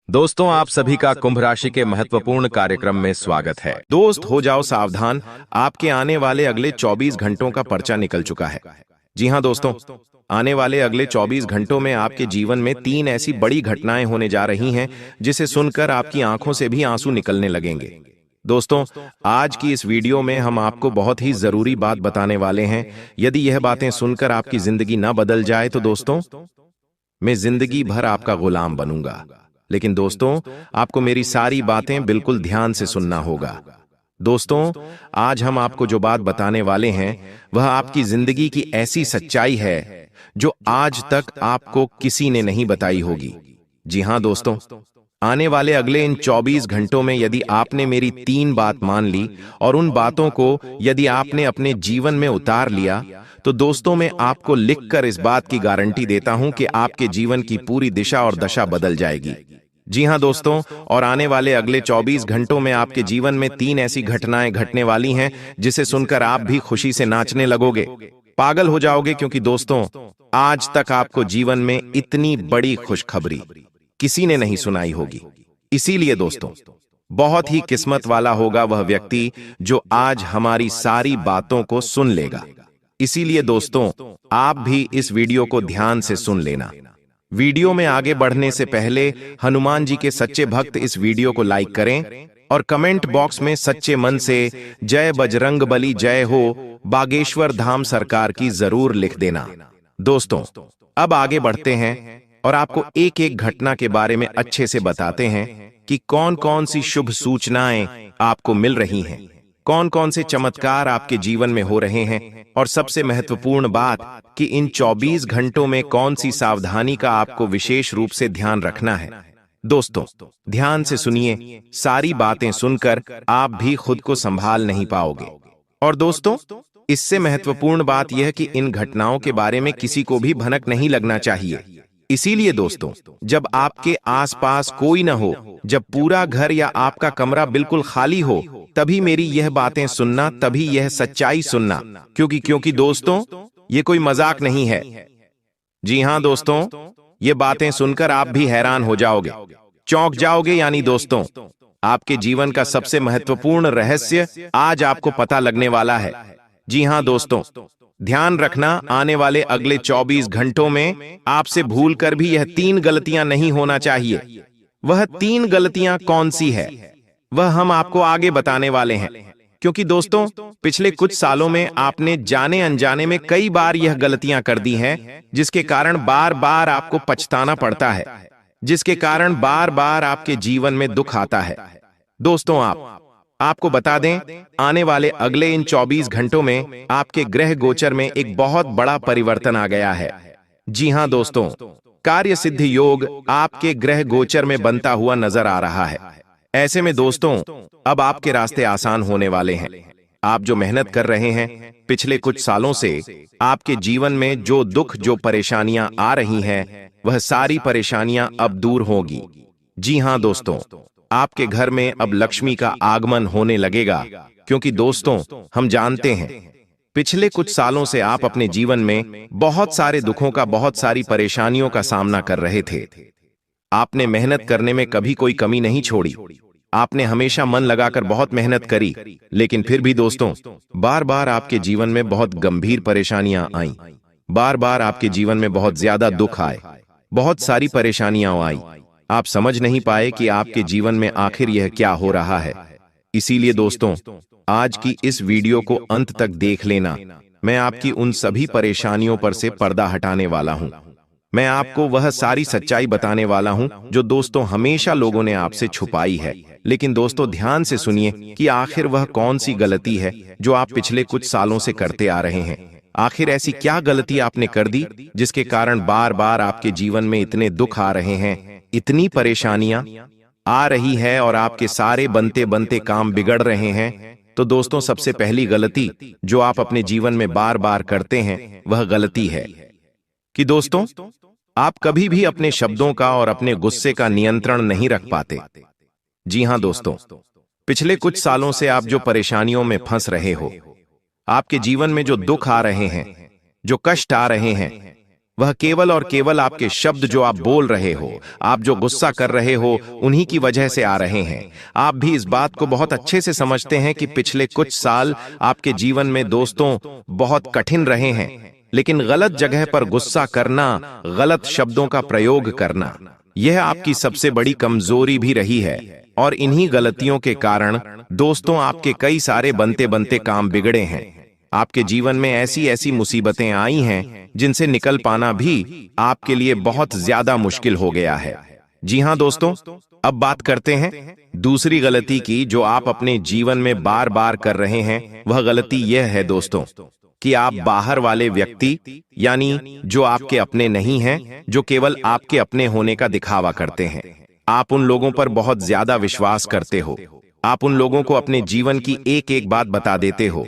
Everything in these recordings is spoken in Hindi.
दोस्तों, आप सभी का कुंभ राशि के महत्वपूर्ण कार्यक्रम में स्वागत है। दोस्त हो जाओ सावधान, आपके आने वाले अगले 24 घंटों का पर्चा निकल चुका है। जी हां दोस्तों, आने वाले अगले 24 घंटों में आपके जीवन में 3 ऐसी बड़ी घटनाएं होने जा रही हैं जिसे सुनकर आपकी आंखों से भी आंसू निकलने लगेंगे। दोस्तों, आज की इस वीडियो में हम आपको बहुत ही जरूरी बात बताने वाले हैं। यदि यह बातें सुनकर आपकी जिंदगी ना बदल जाए तो दोस्तों, मैं जिंदगी भर आपका गुलाम बनूंगा। लेकिन दोस्तों, आपको मेरी सारी बातें बिल्कुल ध्यान से सुनना होगा। दोस्तों, आज हम आपको जो बात बताने वाले हैं वह आपकी जिंदगी की ऐसी सच्चाई है जो आज तक आपको किसी ने नहीं बताई होगी। जी हां दोस्तों, आने वाले अगले इन 24 घंटों में यदि आपने मेरी 3 बात मान ली और उन बातों को यदि आपने अपने जीवन में उतार लिया तो दोस्तों, मैं आपको लिखकर इस बात की गारंटी देता हूं कि आपके जीवन की पूरी दिशा और दशा बदल जाएगी। जी हां दोस्तों, और आने वाले अगले 24 घंटों में आपके जीवन में 3 ऐसी घटनाएं घटने वाली हैं जिसे सुनकर आप भी खुशी से नाचने लगोगे, पागल हो जाओगे, क्योंकि दोस्तों, आज तक आपको जीवन में इतनी बड़ी खुशखबरी किसी ने नहीं सुनाई होगी। इसीलिए दोस्तों, बहुत ही किस्मत वाला होगा वह व्यक्ति जो आज हमारी सारी बातों को सुन लेगा। इसीलिए दोस्तों, आप भी इस वीडियो को ध्यान से सुन लेना। वीडियो में आगे बढ़ने से पहले हनुमान जी के सच्चे भक्त इस वीडियो को लाइक करें और कमेंट बॉक्स में सच्चे मन से जय बजरंगबली जय हो बागेश्वर धाम सरकार की जरूर लिख देना। दोस्तों, अब आगे बढ़ते हैं और आपको एक एक घटना के बारे में अच्छे से बताते हैं कि कौन कौन सी शुभ सूचनाएं आपको मिल रही हैं, कौन कौन से चमत्कार आपके जीवन में हो रहे हैं, और सबसे महत्वपूर्ण बात कि इन 24 घंटों में कौन सी सावधानी का आपको विशेष रूप से ध्यान रखना है। दोस्तों, ध्यान से सुनिए, सारी बातें सुनकर आप भी खुद को संभाल नहीं पाओगे। और दोस्तों, इससे महत्वपूर्ण बात यह कि इन घटनाओं के बारे में किसी को भी भनक नहीं लगना चाहिए। इसीलिए दोस्तों, जब आपके आसपास कोई न हो, जब पूरा घर या आपका कमरा बिल्कुल खाली हो, तभी मेरी यह बातें सुनना, तभी यह सच्चाई सुनना, क्योंकि दोस्तों, ये कोई मजाक नहीं है। जी हां दोस्तों, ये बातें सुनकर आप भी हैरान हो जाओगे, चौंक जाओगे। यानी दोस्तों, आपके जीवन का सबसे महत्वपूर्ण रहस्य आज आपको पता लगने वाला है। जी हां दोस्तों, ध्यान रखना, आने वाले अगले 24 घंटों में आपसे भूलकर भी यह 3 गलतियां नहीं होना चाहिए। वह 3 गलतियां कौन सी है वह हम आपको आगे बताने वाले हैं, क्योंकि दोस्तों, पिछले कुछ सालों में आपने जाने अनजाने में कई बार यह गलतियां कर दी हैं जिसके कारण बार बार आपको पछताना पड़ता है, जिसके कारण बार बार आपके जीवन में दुख आता है। दोस्तों, आपको बता दें, आने वाले अगले इन 24 घंटों में आपके ग्रह गोचर में एक बहुत बड़ा परिवर्तन आ गया है। जी हां दोस्तों, कार्य सिद्धि योग आपके ग्रह गोचर में बनता हुआ नजर आ रहा है। ऐसे में दोस्तों, अब आपके रास्ते आसान होने वाले हैं। आप जो मेहनत कर रहे हैं पिछले कुछ सालों से, आपके जीवन में जो दुख, जो परेशानियां आ रही हैं, वह सारी परेशानियां अब दूर होंगी। जी हां दोस्तों, आपके घर में अब लक्ष्मी का आगमन होने लगेगा, क्योंकि दोस्तों, हम जानते हैं पिछले कुछ सालों से आप अपने जीवन में बहुत सारे दुखों का, बहुत सारी परेशानियों का सामना कर रहे थे। आपने मेहनत करने में कभी कोई कमी नहीं छोड़ी, आपने हमेशा मन लगाकर बहुत मेहनत करी, लेकिन फिर भी दोस्तों, बार बार आपके जीवन में बहुत गंभीर परेशानियां आईं, बार बार आपके जीवन में बहुत ज्यादा दुख आए, बहुत सारी परेशानियां आई। आप समझ नहीं पाए कि आपके जीवन में आखिर यह क्या हो रहा है। इसीलिए दोस्तों, आज की इस वीडियो को अंत तक देख लेना। मैं आपकी उन सभी परेशानियों पर से पर्दा हटाने वाला हूं। मैं आपको वह सारी सच्चाई बताने वाला हूं जो दोस्तों हमेशा लोगों ने आपसे छुपाई है। लेकिन दोस्तों, ध्यान से सुनिए कि आखिर वह कौन सी गलती है जो आप पिछले कुछ सालों से करते आ रहे हैं। आखिर ऐसी क्या गलती आपने कर दी जिसके कारण बार बार आपके जीवन में इतने दुख आ रहे हैं, इतनी परेशानियां आ रही है और आपके सारे बनते बनते काम बिगड़ रहे हैं। तो दोस्तों, सबसे पहली गलती जो आप अपने जीवन में बार बार करते हैं वह गलती है कि दोस्तों, आप कभी भी अपने शब्दों का और अपने गुस्से का नियंत्रण नहीं रख पाते। जी हां दोस्तों, पिछले कुछ सालों से आप जो परेशानियों में फंस रहे हो, आपके जीवन में जो दुख आ रहे हैं, जो कष्ट आ रहे हैं, वह केवल और केवल आपके शब्द जो आप बोल रहे हो, आप जो गुस्सा कर रहे हो, उन्हीं की वजह से आ रहे हैं। आप भी इस बात को बहुत अच्छे से समझते हैं कि पिछले कुछ साल आपके जीवन में दोस्तों बहुत कठिन रहे हैं, लेकिन गलत जगह पर गुस्सा करना, गलत शब्दों का प्रयोग करना, यह आपकी सबसे बड़ी कमजोरी भी रही है। और इन्हीं गलतियों के कारण दोस्तों आपके कई सारे बनते बनते काम बिगड़े हैं। आपके जीवन में ऐसी ऐसी मुसीबतें आई हैं जिनसे निकल पाना भी आपके लिए बहुत ज्यादा मुश्किल हो गया है। जी हां दोस्तों, अब बात करते हैं दूसरी गलती की जो आप अपने जीवन में बार बार कर रहे हैं। वह गलती यह है दोस्तों कि आप बाहर वाले व्यक्ति, यानी जो आपके अपने नहीं हैं, जो केवल आपके अपने होने का दिखावा करते हैं, आप उन लोगों पर बहुत ज्यादा विश्वास करते हो। आप उन लोगों को अपने जीवन की एक एक बात बता देते हो,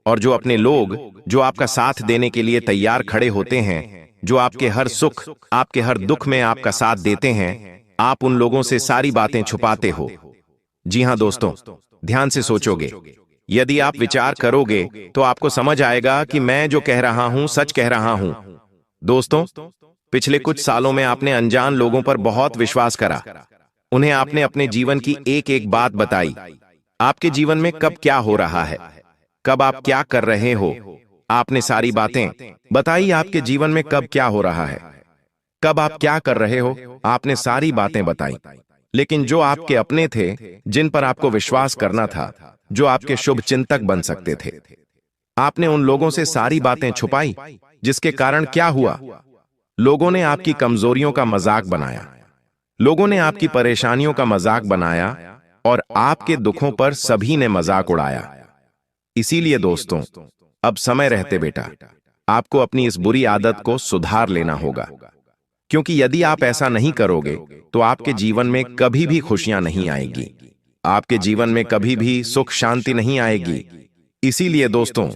और जो अपने लोग जो आपका साथ देने के लिए तैयार खड़े होते हैं, जो आपके हर सुख, आपके हर दुख में आपका साथ देते हैं, आप उन लोगों से सारी बातें छुपाते हो। जी हां दोस्तों, ध्यान से सोचोगे, यदि आप विचार करोगे तो आपको समझ आएगा कि मैं जो कह रहा हूं सच कह रहा हूं। दोस्तों, पिछले कुछ सालों में आपने अनजान लोगों पर बहुत विश्वास करा। उन्हें आपने अपने जीवन की एक एक बात बताई। आपके जीवन में कब क्या हो रहा है, कब आप क्या कर रहे हो, आपने सारी बातें बताई। आपके जीवन में कब क्या हो रहा है, कब आप क्या कर रहे हो, आपने सारी बातें बताई। लेकिन जो आपके अपने थे, जिन पर आपको विश्वास करना था, जो आपके शुभ चिंतक बन सकते थे, आपने उन लोगों से सारी बातें छुपाई, जिसके कारण क्या हुआ? लोगों ने आपकी कमजोरियों का मजाक बनाया, लोगों ने आपकी परेशानियों का मजाक बनाया, और आपके दुखों पर सभी ने मजाक उड़ाया। इसीलिए दोस्तों, अब समय रहते बेटा, आपको अपनी इस बुरी आदत को सुधार लेना होगा, क्योंकि यदि आप ऐसा नहीं करोगे तो आपके जीवन में कभी भी खुशियां नहीं आएगी, आपके जीवन में कभी भी सुख शांति नहीं आएगी। इसीलिए दोस्तों,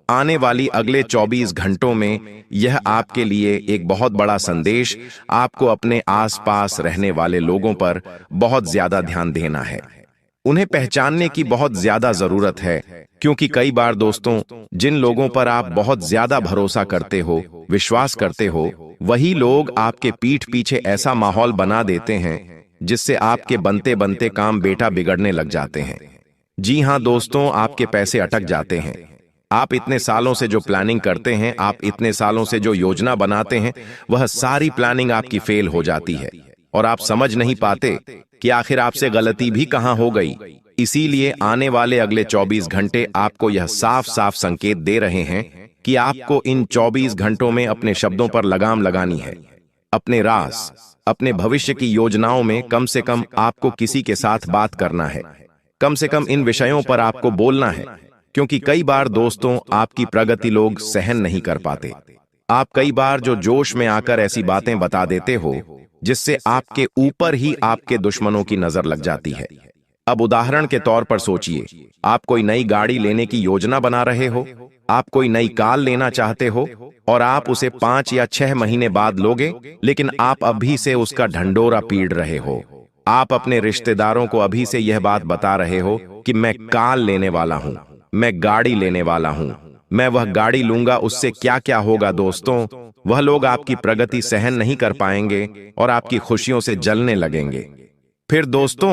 आने वाली अगले 24 घंटों में यह आपके लिए एक बहुत बड़ा संदेश, आपको अपने आसपास रहने वाले लोगों पर बहुत ज्यादा ध्यान देना है। उन्हें पहचानने की बहुत ज्यादा जरूरत है, क्योंकि कई बार दोस्तों, जिन लोगों पर आप बहुत ज्यादा भरोसा करते हो, विश्वास करते हो, वही लोग आपके पीठ पीछे ऐसा माहौल बना देते हैं जिससे आपके बनते बनते काम बेटा बिगड़ने लग जाते हैं। जी हां दोस्तों, आपके पैसे अटक जाते हैं। आप इतने सालों से जो प्लानिंग करते हैं, आप इतने सालों से जो योजना बनाते हैं, वह सारी प्लानिंग आपकी फेल हो जाती है, और आप समझ नहीं पाते कि आखिर आपसे गलती भी कहां हो गई। इसीलिए आने वाले अगले 24 घंटे आपको यह साफ साफ संकेत दे रहे हैं कि आपको इन 24 घंटों में अपने शब्दों पर लगाम लगानी है। अपने राज, अपने भविष्य की योजनाओं में कम से कम आपको किसी के साथ बात करना है, कम से कम इन विषयों पर आपको बोलना है, क्योंकि कई बार दोस्तों, आपकी प्रगति लोग सहन नहीं कर पाते। आप कई बार जो जोश में आकर ऐसी बातें बता देते हो जिससे आपके ऊपर ही आपके दुश्मनों की नजर लग जाती है। अब उदाहरण के तौर पर सोचिए, आप कोई नई गाड़ी लेने की योजना बना रहे हो, आप कोई नई कार लेना चाहते हो, और आप उसे 5 या 6 महीने बाद लोगे, लेकिन आप अभी से उसका ढंढोरा पीट रहे हो। आप अपने रिश्तेदारों को अभी से यह बात बता रहे हो कि मैं कार लेने वाला हूं, मैं गाड़ी लेने वाला हूं, मैं वह गाड़ी लूंगा, उससे क्या क्या होगा दोस्तों, वह लोग आपकी प्रगति सहन नहीं कर पाएंगे और आपकी खुशियों से जलने लगेंगे। फिर दोस्तों,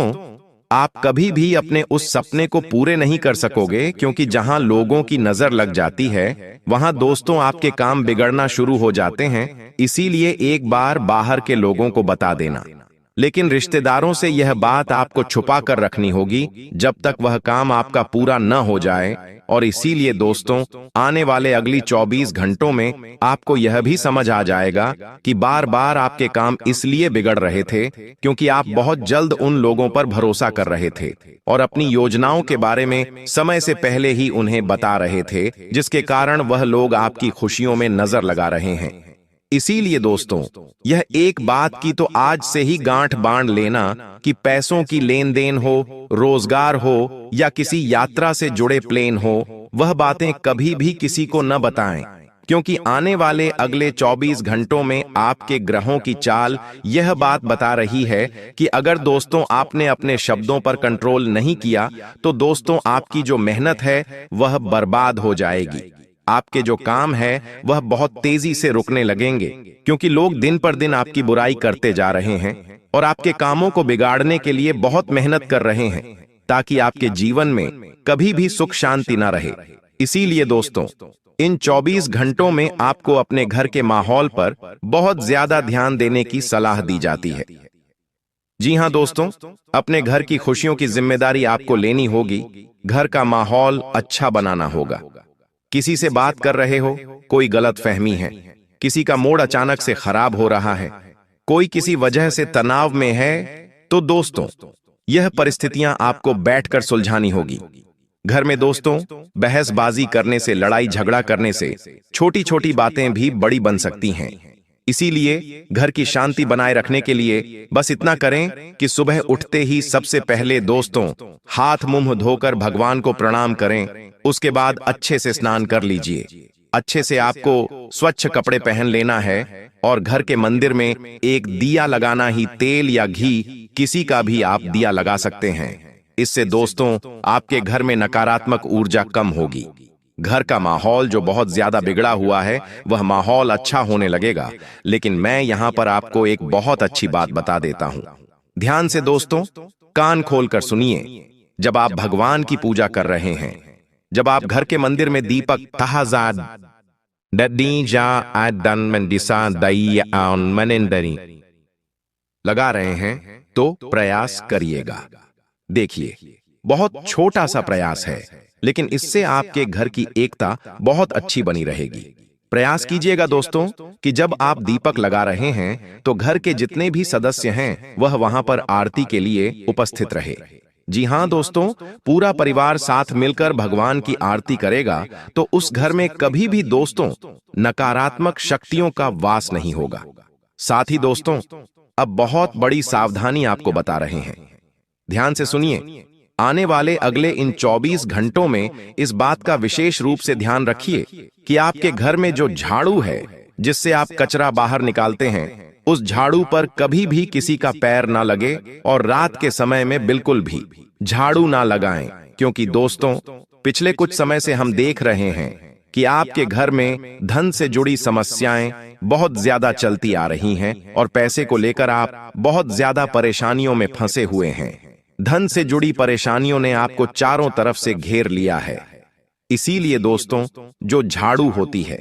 आप कभी भी अपने उस सपने को पूरे नहीं कर सकोगे, क्योंकि जहां लोगों की नजर लग जाती है, वहां दोस्तों आपके काम बिगड़ना शुरू हो जाते हैं। इसीलिए एक बार बाहर के लोगों को बता देना, लेकिन रिश्तेदारों से यह बात आपको छुपा कर रखनी होगी जब तक वह काम आपका पूरा न हो जाए। और इसीलिए दोस्तों, आने वाले अगली 24 घंटों में आपको यह भी समझ आ जाएगा कि बार बार आपके काम इसलिए बिगड़ रहे थे क्योंकि आप बहुत जल्द उन लोगों पर भरोसा कर रहे थे और अपनी योजनाओं के बारे में समय से पहले ही उन्हें बता रहे थे, जिसके कारण वह लोग आपकी खुशियों में नजर लगा रहे हैं। इसीलिए दोस्तों, यह एक बात की तो आज से ही गांठ बांध लेना कि पैसों की लेन देन हो, रोजगार हो, या किसी यात्रा से जुड़े प्लान हो, वह बातें कभी भी किसी को न बताएं, क्योंकि आने वाले अगले 24 घंटों में आपके ग्रहों की चाल यह बात बता रही है कि अगर दोस्तों आपने अपने शब्दों पर कंट्रोल नहीं किया तो दोस्तों आपकी जो मेहनत है वह बर्बाद हो जाएगी। आपके जो काम है वह बहुत तेजी से रुकने लगेंगे, क्योंकि लोग दिन पर दिन आपकी बुराई करते जा रहे हैं और आपके कामों को बिगाड़ने के लिए बहुत मेहनत कर रहे हैं, ताकि आपके जीवन में कभी भी सुख शांति ना रहे। इसीलिए दोस्तों, इन 24 घंटों में आपको अपने घर के माहौल पर बहुत ज्यादा ध्यान देने की सलाह दी जाती है। जी हां दोस्तों, अपने घर की खुशियों की जिम्मेदारी आपको लेनी होगी। घर का माहौल अच्छा बनाना होगा। किसी से बात कर रहे हो, कोई गलतफहमी है, किसी का मूड अचानक से खराब हो रहा है, कोई किसी वजह से तनाव में है, तो दोस्तों यह परिस्थितियां आपको बैठकर सुलझानी होगी। घर में दोस्तों बहसबाजी करने से, लड़ाई झगड़ा करने से छोटी छोटी बातें भी बड़ी बन सकती हैं। इसीलिए घर की शांति बनाए रखने के लिए बस इतना करें कि सुबह उठते ही सबसे पहले दोस्तों हाथ मुंह धोकर भगवान को प्रणाम करें। उसके बाद अच्छे से स्नान कर लीजिए। अच्छे से आपको स्वच्छ कपड़े पहन लेना है और घर के मंदिर में एक दिया लगाना ही, तेल या घी किसी का भी आप दिया लगा सकते हैं। इससे दोस्तों आपके घर में नकारात्मक ऊर्जा कम होगी। घर का माहौल जो बहुत ज्यादा बिगड़ा हुआ है वह माहौल अच्छा होने लगेगा। लेकिन मैं यहां पर आपको एक बहुत अच्छी बात बता देता हूं। ध्यान से दोस्तों कान खोलकर सुनिए। जब आप भगवान की पूजा कर रहे हैं, जब आप घर के मंदिर में दीपक लगा रहे हैं तो प्रयास करिएगा। देखिए, बहुत छोटा सा प्रयास है, लेकिन इससे आपके घर की एकता बहुत अच्छी बनी रहेगी। प्रयास कीजिएगा दोस्तों कि जब आप दीपक लगा रहे हैं तो घर के जितने भी सदस्य हैं वह वहां पर आरती के लिए उपस्थित रहे। जी हां दोस्तों, पूरा परिवार साथ मिलकर भगवान की आरती करेगा तो उस घर में कभी भी दोस्तों नकारात्मक शक्तियों का वास नहीं होगा। साथ ही दोस्तों अब बहुत बड़ी सावधानी आपको बता रहे हैं। ध्यान से सुनिए। आने वाले अगले इन 24 घंटों में इस बात का विशेष रूप से ध्यान रखिए कि आपके घर में जो झाड़ू है जिससे आप कचरा बाहर निकालते हैं, उस झाड़ू पर कभी भी किसी का पैर ना लगे और रात के समय में बिल्कुल भी झाड़ू ना लगाएं। क्योंकि दोस्तों पिछले कुछ समय से हम देख रहे हैं कि आपके घर में धन से जुड़ी समस्याएं बहुत ज्यादा चलती आ रही हैं और पैसे को लेकर आप बहुत ज्यादा परेशानियों में फंसे हुए हैं। धन से जुड़ी परेशानियों ने आपको चारों तरफ से घेर लिया है। इसीलिए दोस्तों जो झाड़ू होती है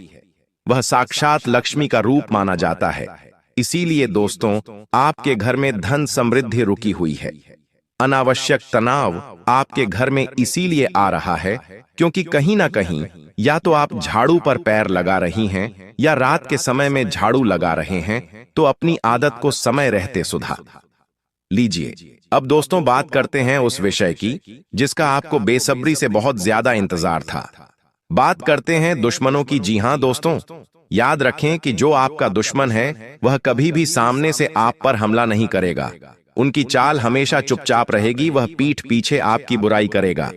वह साक्षात लक्ष्मी का रूप माना जाता है। इसीलिए दोस्तों आपके घर में धन समृद्धि रुकी हुई है। अनावश्यक तनाव आपके घर में इसीलिए आ रहा है क्योंकि कहीं ना कहीं या तो आप झाड़ू पर पैर लगा रही हैं या रात के समय में झाड़ू लगा रहे हैं। तो अपनी आदत को समय रहते सुधार लीजिए। अब दोस्तों बात करते हैं उस विषय की जिसका आपको बेसब्री से बहुत ज्यादा इंतजार था। बात करते हैं दुश्मनों की। जी हां दोस्तों, याद रखें कि जो आपका दुश्मन है वह कभी भी सामने से आप पर हमला नहीं करेगा। उनकी चाल हमेशा चुपचाप रहेगी। वह पीठ पीछे आपकी बुराई करेगा।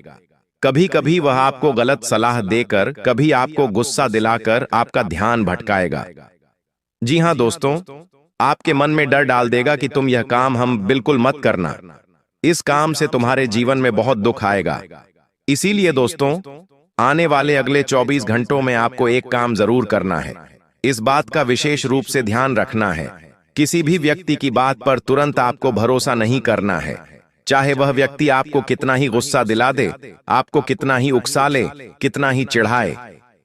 कभी कभी वह आपको गलत सलाह देकर, कभी आपको गुस्सा दिलाकर आपका ध्यान भटकाएगा। जी हां दोस्तों, आपके मन में डर डाल देगा कि तुम यह काम हम बिल्कुल मत करना, इस काम से तुम्हारे जीवन में बहुत दुख आएगा। इसीलिए दोस्तों आने वाले अगले 24 घंटों में आपको एक काम जरूर करना है। इस बात का विशेष रूप से ध्यान रखना है। किसी भी व्यक्ति की बात पर तुरंत आपको भरोसा नहीं करना है। चाहे वह व्यक्ति आपको कितना ही गुस्सा दिला दे, आपको कितना ही उकसा ले, कितना ही चिढ़ाए,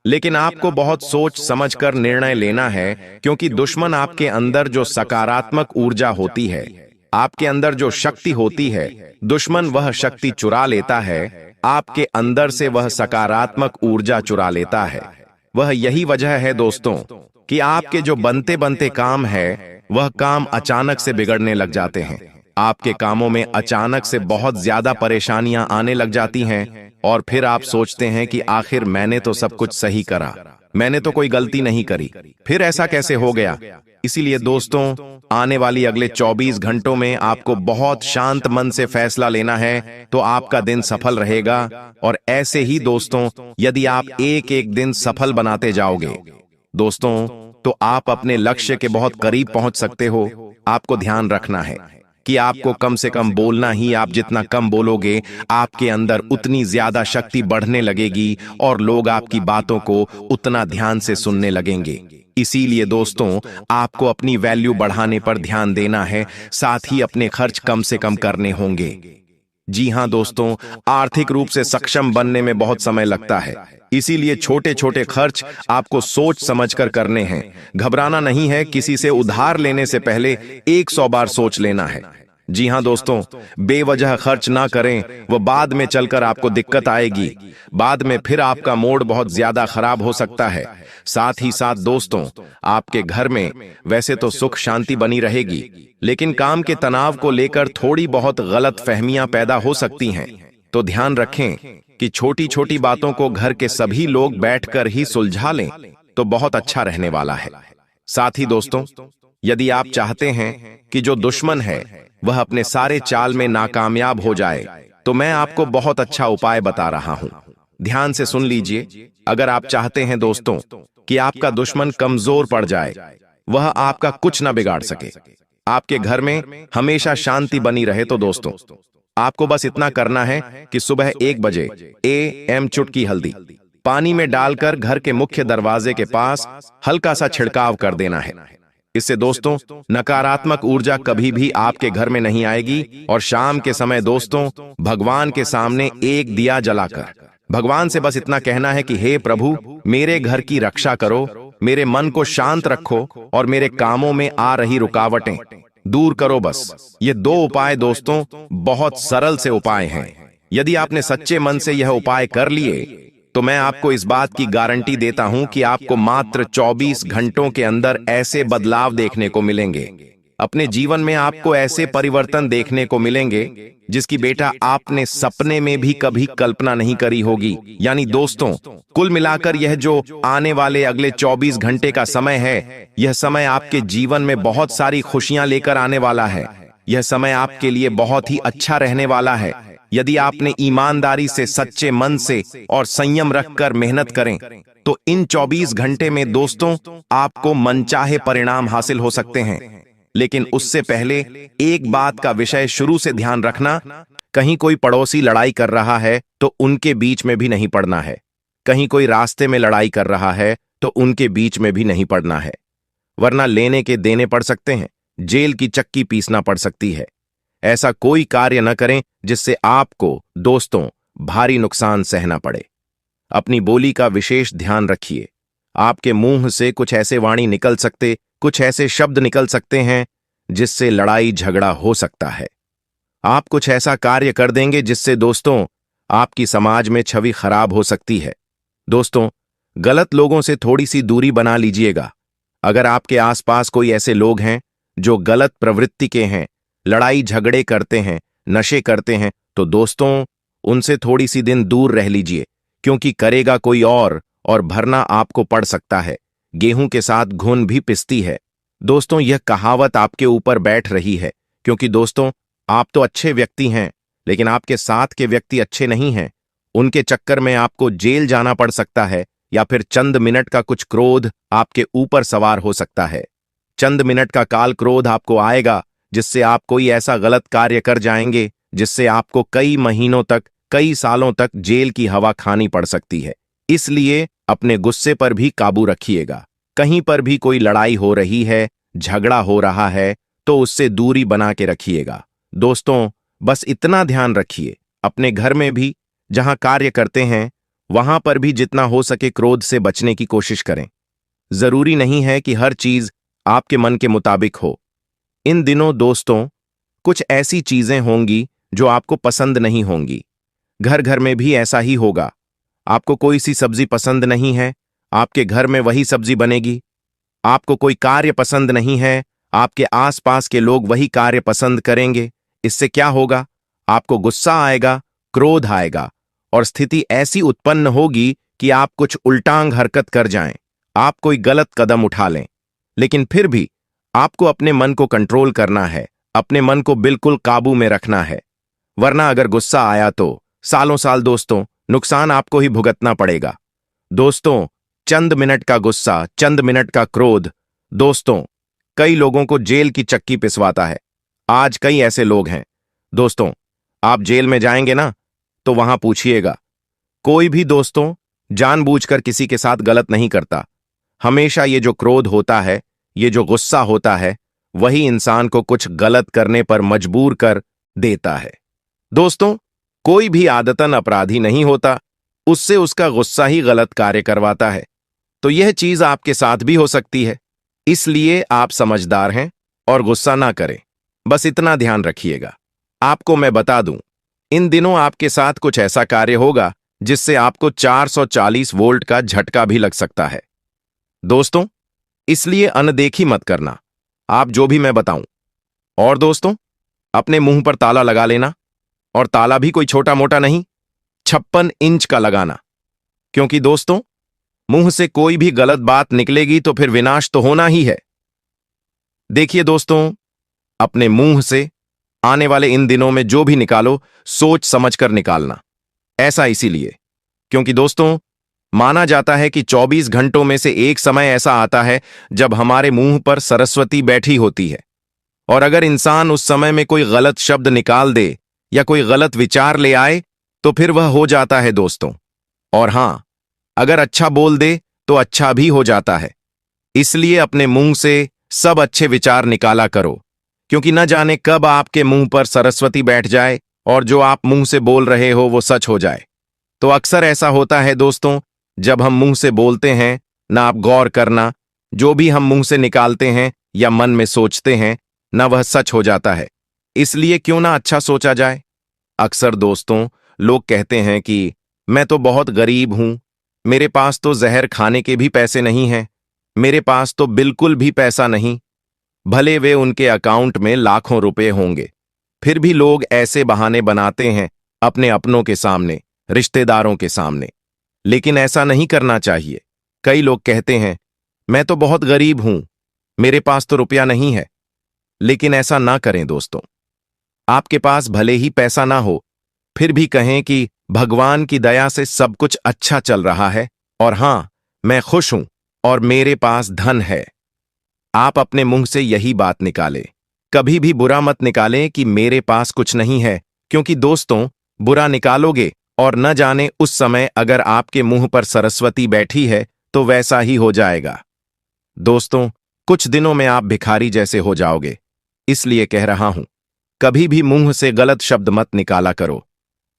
लेकिन आपको बहुत सोच समझकर निर्णय लेना है। क्योंकि दुश्मन आपके अंदर जो सकारात्मक ऊर्जा होती है, आपके अंदर जो शक्ति होती है, दुश्मन वह शक्ति चुरा लेता है। आपके अंदर से वह सकारात्मक ऊर्जा चुरा लेता है। वह यही वजह है दोस्तों कि आपके जो बनते बनते काम है वह काम अचानक से बिगड़ने लग जाते हैं। आपके कामों में अचानक से बहुत ज्यादा परेशानियां आने लग जाती हैं और फिर आप सोचते हैं कि आखिर मैंने तो सब कुछ सही करा, मैंने तो कोई गलती नहीं करी, फिर ऐसा कैसे हो गया। इसीलिए दोस्तों आने वाली अगले 24 घंटों में आपको बहुत शांत मन से फैसला लेना है तो आपका दिन सफल रहेगा। और ऐसे ही दोस्तों यदि आप एक एक दिन सफल बनाते जाओगे दोस्तों तो आप अपने लक्ष्य के बहुत करीब पहुंच सकते हो। आपको ध्यान रखना है कि आपको कम से कम बोलना ही, आप जितना कम बोलोगे आपके अंदर उतनी ज्यादा शक्ति बढ़ने लगेगी और लोग आपकी बातों को उतना ध्यान से सुनने लगेंगे। इसीलिए दोस्तों, आपको अपनी वैल्यू बढ़ाने पर ध्यान देना है, साथ ही अपने खर्च कम से कम करने होंगे। जी हां दोस्तों, आर्थिक रूप से सक्षम बनने में बहुत समय लगता है, इसीलिए छोटे छोटे खर्च आपको सोच समझकर करने हैं। घबराना नहीं है, किसी से उधार लेने से पहले 100 बार सोच लेना है। जी हां दोस्तों, बेवजह खर्च ना करें, वो बाद में चलकर आपको दिक्कत आएगी। बाद में फिर आपका मूड बहुत ज्यादा खराब हो सकता है। साथ ही साथ दोस्तों, आपके घर में वैसे तो सुख शांति बनी रहेगी, लेकिन काम के तनाव को लेकर थोड़ी बहुत गलत फहमियां पैदा हो सकती हैं। तो ध्यान रखें कि छोटी छोटी बातों को घर के सभी लोग बैठकर ही सुलझा लें, तो बहुत अच्छा रहने वाला है। साथ ही दोस्तों, यदि आप चाहते हैं कि जो दुश्मन है वह अपने सारे चाल में नाकामयाब हो जाए, तो मैं आपको बहुत अच्छा उपाय बता रहा हूं। ध्यान से सुन लीजिए। अगर आप चाहते हैं दोस्तों कि आपका दुश्मन कमजोर पड़ जाए, वह आपका कुछ ना बिगाड़ सके, आपके घर में हमेशा शांति बनी रहे, तो दोस्तों आपको बस इतना करना है कि सुबह 1 बजे AM चुटकी हल्दी पानी में डालकर घर के मुख्य दरवाजे के पास हल्का सा छिड़काव कर देना है। इससे दोस्तों नकारात्मक ऊर्जा कभी भी आपके घर में नहीं आएगी। और शाम के समय दोस्तों भगवान के सामने एक दिया जलाकर भगवान से बस इतना कहना है कि हे प्रभु, मेरे घर की रक्षा करो, मेरे मन को शांत रखो और मेरे कामों में आ रही रुकावटें दूर करो। बस ये 2 उपाय दोस्तों बहुत सरल से उपाय हैं। यदि आपने सच्चे मन से यह उपाय कर लिए, तो मैं आपको इस बात की गारंटी देता हूं कि आपको मात्र 24 घंटों के अंदर ऐसे बदलाव देखने को मिलेंगे। अपने जीवन में आपको ऐसे परिवर्तन देखने को मिलेंगे जिसकी बेटा आपने सपने में भी कभी कल्पना नहीं करी होगी। यानी दोस्तों, कुल मिलाकर यह जो आने वाले अगले 24 घंटे का समय है, यह समय आपके जीवन में बहुत सारी खुशियां लेकर आने वाला है। यह समय आपके लिए बहुत ही अच्छा रहने वाला है। यदि आपने ईमानदारी से, सच्चे मन से और संयम रखकर मेहनत करें, तो इन 24 घंटे में दोस्तों आपको मनचाहे परिणाम हासिल हो सकते हैं। लेकिन उससे पहले एक बात का विषय शुरू से ध्यान रखना, कहीं कोई पड़ोसी लड़ाई कर रहा है तो उनके बीच में भी नहीं पड़ना है। कहीं कोई रास्ते में लड़ाई कर रहा है तो उनके बीच में भी नहीं पड़ना है, वरना लेने के देने पड़ सकते हैं, जेल की चक्की पीसना पड़ सकती है। ऐसा कोई कार्य न करें जिससे आपको दोस्तों भारी नुकसान सहना पड़े। अपनी बोली का विशेष ध्यान रखिए। आपके मुंह से कुछ ऐसे वाणी निकल सकते, कुछ ऐसे शब्द निकल सकते हैं जिससे लड़ाई झगड़ा हो सकता है। आप कुछ ऐसा कार्य कर देंगे जिससे दोस्तों आपकी समाज में छवि खराब हो सकती है। दोस्तों, गलत लोगों से थोड़ी सी दूरी बना लीजिएगा। अगर आपके आसपास कोई ऐसे लोग हैं जो गलत प्रवृत्ति के हैं, लड़ाई झगड़े करते हैं, नशे करते हैं, तो दोस्तों उनसे थोड़ी सी दिन दूर रह लीजिए, क्योंकि करेगा कोई और भरना आपको पड़ सकता है। गेहूं के साथ घुन भी पिसती है। दोस्तों, यह कहावत आपके ऊपर बैठ रही है, क्योंकि दोस्तों आप तो अच्छे व्यक्ति हैं, लेकिन आपके साथ के व्यक्ति अच्छे नहीं हैं। उनके चक्कर में आपको जेल जाना पड़ सकता है, या फिर चंद मिनट का कुछ क्रोध आपके ऊपर सवार हो सकता है। चंद मिनट का काल क्रोध आपको आएगा, जिससे आप कोई ऐसा गलत कार्य कर जाएंगे जिससे आपको कई महीनों तक, कई सालों तक जेल की हवा खानी पड़ सकती है। इसलिए अपने गुस्से पर भी काबू रखिएगा। कहीं पर भी कोई लड़ाई हो रही है, झगड़ा हो रहा है, तो उससे दूरी बना के रखिएगा। दोस्तों, बस इतना ध्यान रखिए, अपने घर में भी, जहां कार्य करते हैं, वहां पर भी जितना हो सके क्रोध से बचने की कोशिश करें। जरूरी नहीं है कि हर चीज आपके मन के मुताबिक हो। इन दिनों दोस्तों कुछ ऐसी चीजें होंगी जो आपको पसंद नहीं होंगी। घर घर में भी ऐसा ही होगा। आपको कोई सी सब्जी पसंद नहीं है, आपके घर में वही सब्जी बनेगी। आपको कोई कार्य पसंद नहीं है, आपके आसपास के लोग वही कार्य पसंद करेंगे। इससे क्या होगा? आपको गुस्सा आएगा, क्रोध आएगा और स्थिति ऐसी उत्पन्न होगी कि आप कुछ उल्टांग हरकत कर जाएं, आप कोई गलत कदम उठा लें। लेकिन फिर भी आपको अपने मन को कंट्रोल करना है, अपने मन को बिल्कुल काबू में रखना है, वरना अगर गुस्सा आया तो सालों साल दोस्तों नुकसान आपको ही भुगतना पड़ेगा। दोस्तों, चंद मिनट का गुस्सा, चंद मिनट का क्रोध दोस्तों कई लोगों को जेल की चक्की पिसवाता है। आज कई ऐसे लोग हैं दोस्तों, आप जेल में जाएंगे ना तो वहां पूछिएगा, कोई भी दोस्तों जानबूझकर किसी के साथ गलत नहीं करता। हमेशा ये जो क्रोध होता है, ये जो गुस्सा होता है, वही इंसान को कुछ गलत करने पर मजबूर कर देता है। दोस्तों, कोई भी आदतन अपराधी नहीं होता, उससे उसका गुस्सा ही गलत कार्य करवाता है। तो यह चीज आपके साथ भी हो सकती है, इसलिए आप समझदार हैं और गुस्सा ना करें। बस इतना ध्यान रखिएगा। आपको मैं बता दूं, इन दिनों आपके साथ कुछ ऐसा कार्य होगा जिससे आपको 440 वोल्ट का झटका भी लग सकता है। दोस्तों, इसलिए अनदेखी मत करना आप जो भी मैं बताऊं। और दोस्तों, अपने मुंह पर ताला लगा लेना, और ताला भी कोई छोटा मोटा नहीं, 56 इंच का लगाना। क्योंकि दोस्तों, मुंह से कोई भी गलत बात निकलेगी तो फिर विनाश तो होना ही है। देखिए दोस्तों, अपने मुंह से आने वाले इन दिनों में जो भी निकालो, सोच समझकर निकालना। ऐसा इसीलिए क्योंकि दोस्तों, माना जाता है कि 24 घंटों में से एक समय ऐसा आता है जब हमारे मुंह पर सरस्वती बैठी होती है। और अगर इंसान उस समय में कोई गलत शब्द निकाल दे या कोई गलत विचार ले आए तो फिर वह हो जाता है दोस्तों। और हां, अगर अच्छा बोल दे तो अच्छा भी हो जाता है। इसलिए अपने मुंह से सब अच्छे विचार निकाला करो, क्योंकि न जाने कब आपके मुंह पर सरस्वती बैठ जाए और जो आप मुंह से बोल रहे हो वो सच हो जाए। तो अक्सर ऐसा होता है दोस्तों, जब हम मुंह से बोलते हैं ना, आप गौर करना, जो भी हम मुंह से निकालते हैं या मन में सोचते हैं ना, वह सच हो जाता है। इसलिए क्यों ना अच्छा सोचा जाए। अक्सर दोस्तों, लोग कहते हैं कि मैं तो बहुत गरीब हूं, मेरे पास तो जहर खाने के भी पैसे नहीं हैं, मेरे पास तो बिल्कुल भी पैसा नहीं। भले वे उनके अकाउंट में लाखों रुपए होंगे, फिर भी लोग ऐसे बहाने बनाते हैं अपने अपनों के सामने, रिश्तेदारों के सामने। लेकिन ऐसा नहीं करना चाहिए। कई लोग कहते हैं मैं तो बहुत गरीब हूं, मेरे पास तो रुपया नहीं है। लेकिन ऐसा ना करें दोस्तों। आपके पास भले ही पैसा ना हो, फिर भी कहें कि भगवान की दया से सब कुछ अच्छा चल रहा है, और हां, मैं खुश हूं और मेरे पास धन है। आप अपने मुंह से यही बात निकालें। कभी भी बुरा मत निकालें कि मेरे पास कुछ नहीं है, क्योंकि दोस्तों, बुरा निकालोगे और न जाने उस समय अगर आपके मुंह पर सरस्वती बैठी है तो वैसा ही हो जाएगा। दोस्तों, कुछ दिनों में आप भिखारी जैसे हो जाओगे। इसलिए कह रहा हूं, कभी भी मुंह से गलत शब्द मत निकाला करो।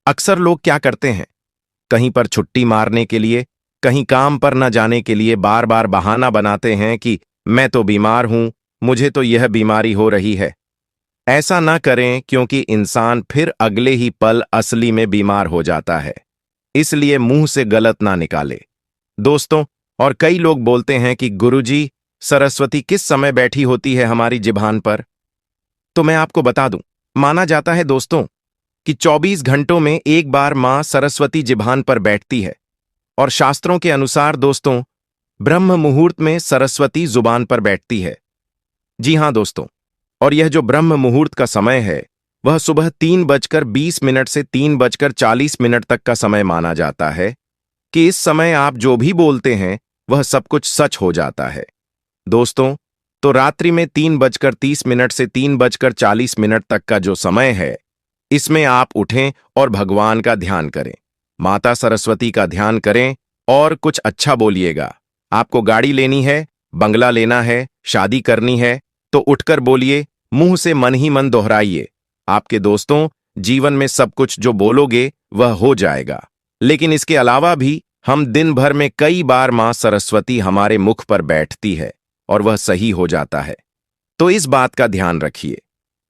अक्सर लोग क्या करते हैं, कहीं पर छुट्टी मारने के लिए, कहीं काम पर न जाने के लिए बार बार बहाना बनाते हैं कि मैं तो बीमार हूं, मुझे तो यह बीमारी हो रही है। ऐसा ना करें, क्योंकि इंसान फिर अगले ही पल असली में बीमार हो जाता है। इसलिए मुंह से गलत ना निकाले दोस्तों। और कई लोग बोलते हैं कि गुरुजी, सरस्वती किस समय बैठी होती है हमारी जिभान पर? तो मैं आपको बता दूं, माना जाता है दोस्तों कि 24 घंटों में एक बार मां सरस्वती जिभान पर बैठती है। और शास्त्रों के अनुसार दोस्तों, ब्रह्म मुहूर्त में सरस्वती जुबान पर बैठती है। जी हां दोस्तों, और यह जो ब्रह्म मुहूर्त का समय है, वह सुबह 3:20 से 3:40 तक का समय माना जाता है कि इस समय आप जो भी बोलते हैं वह सब कुछ सच हो जाता है। दोस्तों, तो रात्रि में 3:30 से 3:40 तक का जो समय है, इसमें आप उठें और भगवान का ध्यान करें, माता सरस्वती का ध्यान करें और कुछ अच्छा बोलिएगा। आपको गाड़ी लेनी है, बंगला लेना है, शादी करनी है, तो उठकर बोलिए, मुंह से मन ही मन दोहराइए। आपके दोस्तों, जीवन में सब कुछ जो बोलोगे वह हो जाएगा। लेकिन इसके अलावा भी हम दिन भर में कई बार मां सरस्वती हमारे मुख पर बैठती है और वह सही हो जाता है। तो इस बात का ध्यान रखिए।